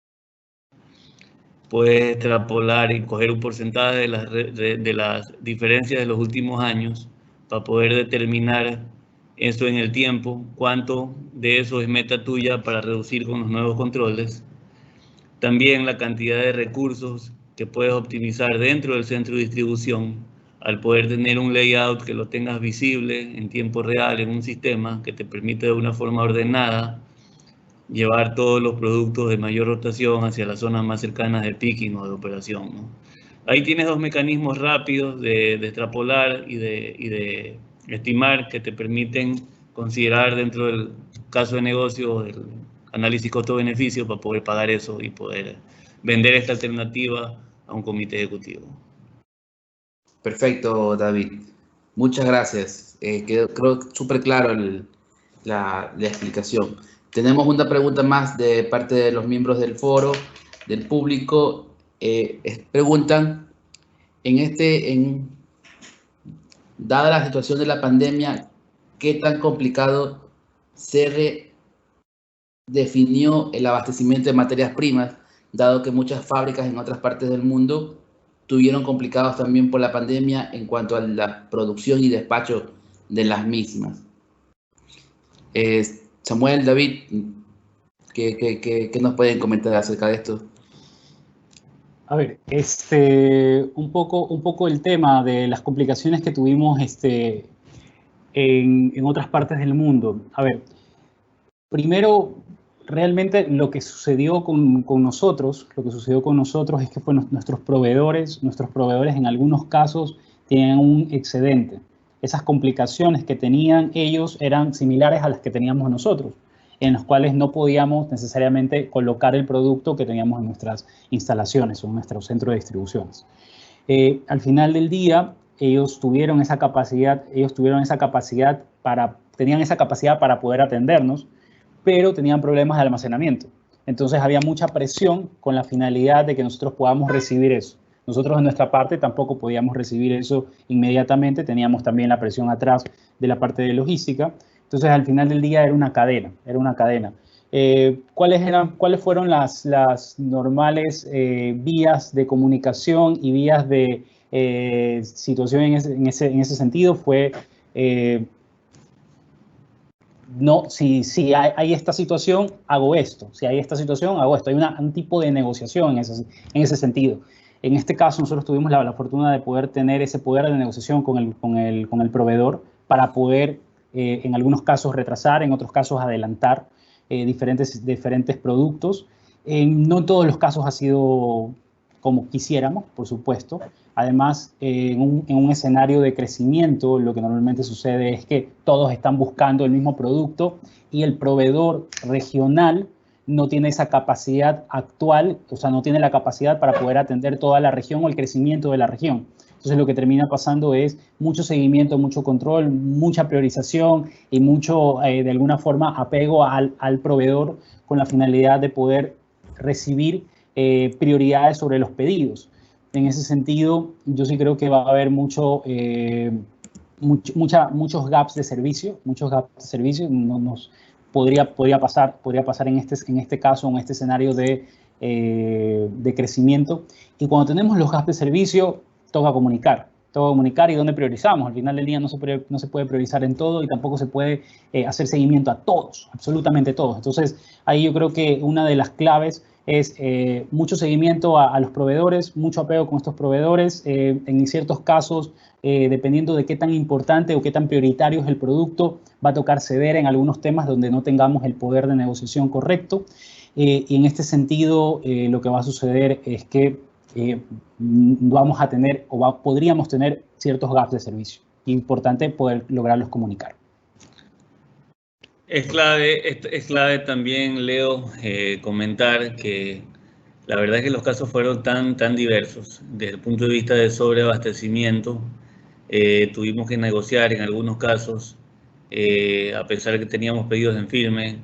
Puedes extrapolar y coger un porcentaje de las diferencias de los últimos años para poder determinar eso en el tiempo, cuánto de eso es meta tuya para reducir con los nuevos controles. También la cantidad de recursos que puedes optimizar dentro del centro de distribución al poder tener un layout que lo tengas visible en tiempo real en un sistema que te permite de una forma ordenada llevar todos los productos de mayor rotación hacia las zonas más cercanas de picking o de operación, ¿no? Ahí tienes 2 mecanismos rápidos de extrapolar y de estimar que te permiten considerar dentro del caso de negocio el análisis costo-beneficio para poder pagar eso y poder vender esta alternativa a un comité ejecutivo. Perfecto, David. Muchas gracias. Creo súper claro la explicación. Tenemos una pregunta más de parte de los miembros del foro, del público. Preguntan, dada la situación de la pandemia, ¿qué tan complicado se redefinió el abastecimiento de materias primas, dado que muchas fábricas en otras partes del mundo tuvieron complicados también por la pandemia en cuanto a la producción y despacho de las mismas? Samuel, David, ¿qué nos pueden comentar acerca de esto? A ver, un poco el tema de las complicaciones que tuvimos en otras partes del mundo. A ver, primero, realmente lo que sucedió con nosotros es que nuestros proveedores en algunos casos tienen un excedente. Esas complicaciones que tenían ellos eran similares a las que teníamos nosotros, en los cuales no podíamos necesariamente colocar el producto que teníamos en nuestras instalaciones o en nuestro centro de distribuciones. Al final del día, ellos tuvieron esa capacidad para poder atendernos, pero tenían problemas de almacenamiento. Entonces había mucha presión con la finalidad de que nosotros podamos recibir eso. Nosotros, en nuestra parte, tampoco podíamos recibir eso inmediatamente. Teníamos también la presión atrás de la parte de logística, Entonces, al final del día era una cadena, era una cadena. ¿Cuáles fueron las normales vías de comunicación y vías de situación en ese sentido? Fue, no, si hay esta situación, hago esto. Si hay esta situación, hago esto. Hay un tipo de negociación en ese sentido. En este caso, nosotros tuvimos la fortuna de poder tener ese poder de negociación con el proveedor para poder, en algunos casos, retrasar, en otros casos, adelantar diferentes productos. No en todos los casos ha sido como quisiéramos, por supuesto. Además, en un escenario de crecimiento, lo que normalmente sucede es que todos están buscando el mismo producto y el proveedor regional no tiene esa capacidad actual, o sea, no tiene la capacidad para poder atender toda la región o el crecimiento de la región. Entonces, lo que termina pasando es mucho seguimiento, mucho control, mucha priorización y mucho, de alguna forma, apego al proveedor con la finalidad de poder recibir prioridades sobre los pedidos. En ese sentido, yo sí creo que va a haber muchos gaps de servicio, podría pasar en este caso, en este escenario de crecimiento. Y cuando tenemos los gaps de servicio, toca comunicar y dónde priorizamos. Al final del día no se puede priorizar en todo y tampoco se puede hacer seguimiento a todos, absolutamente todos. Entonces, ahí yo creo que una de las claves es mucho seguimiento a los proveedores, mucho apego con estos proveedores. En ciertos casos, dependiendo de qué tan importante o qué tan prioritario es el producto, va a tocar ceder en algunos temas donde no tengamos el poder de negociación correcto. Y en este sentido, lo que va a suceder es que vamos a tener podríamos tener ciertos gaps de servicio. Importante poder lograrlos comunicar. Es clave también, Leo, comentar que la verdad es que los casos fueron tan diversos. Desde el punto de vista de sobreabastecimiento, tuvimos que negociar en algunos casos, a pesar de que teníamos pedidos en firme,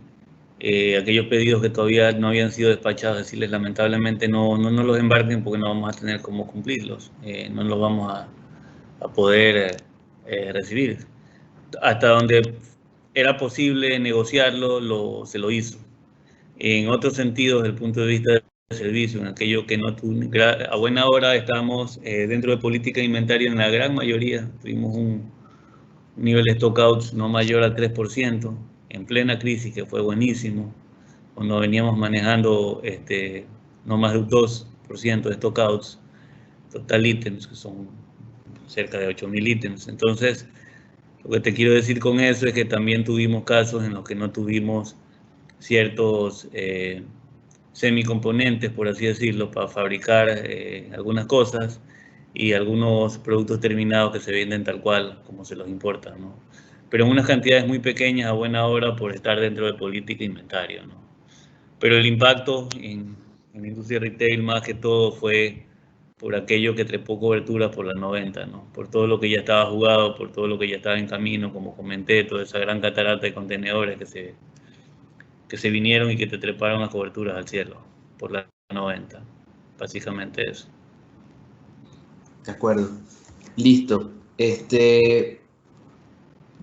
aquellos pedidos que todavía no habían sido despachados, decirles lamentablemente no los embarquen porque no vamos a tener cómo cumplirlos, no los vamos a poder recibir. Hasta donde era posible negociarlo, se lo hizo. En otros sentidos, desde el punto de vista del servicio, en aquello que no a buena hora estábamos dentro de política de inventario en la gran mayoría, tuvimos un nivel de stockouts no mayor al 3%, en plena crisis, que fue buenísimo, cuando veníamos manejando no más de un 2% de stockouts, total ítems, que son cerca de 8.000 ítems. Entonces, lo que te quiero decir con eso es que también tuvimos casos en los que no tuvimos ciertos semicomponentes, por así decirlo, para fabricar algunas cosas y algunos productos terminados que se venden tal cual como se los importa, ¿no? Pero en unas cantidades muy pequeñas a buena hora por estar dentro de política de inventario, ¿no? Pero el impacto en la industria retail más que todo fue por aquello que trepó cobertura por las 90, ¿no? Por todo lo que ya estaba jugado, por todo lo que ya estaba en camino, como comenté, toda esa gran catarata de contenedores que se vinieron y que te treparon las coberturas al cielo por las 90. Básicamente eso. De acuerdo. Listo.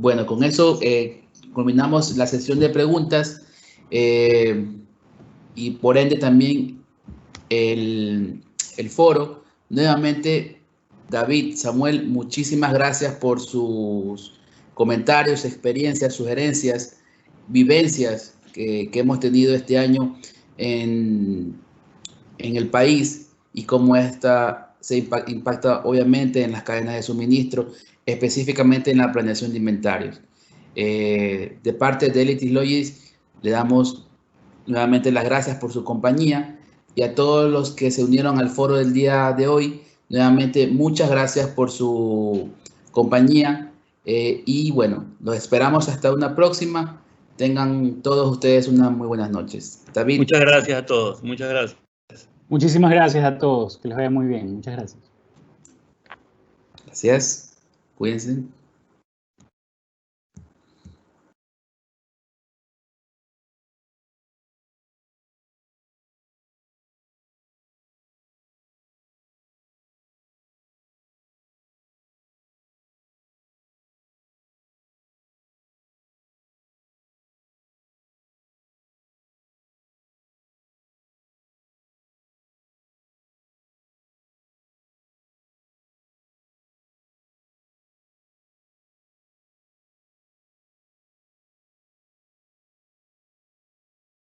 Bueno, con eso culminamos la sesión de preguntas y por ende también el foro. Nuevamente, David, Samuel, muchísimas gracias por sus comentarios, experiencias, sugerencias, vivencias que hemos tenido este año en el país y cómo esta se impacta obviamente en las cadenas de suministro, específicamente en la planeación de inventarios. De parte de Elytis Logistics, le damos nuevamente las gracias por su compañía y a todos los que se unieron al foro del día de hoy, nuevamente muchas gracias por su compañía y bueno, los esperamos hasta una próxima. Tengan todos ustedes unas muy buenas noches. David. Muchas gracias a todos. Muchas gracias. Muchísimas gracias a todos. Que les vaya muy bien. Muchas gracias. Gracias. Cuídense.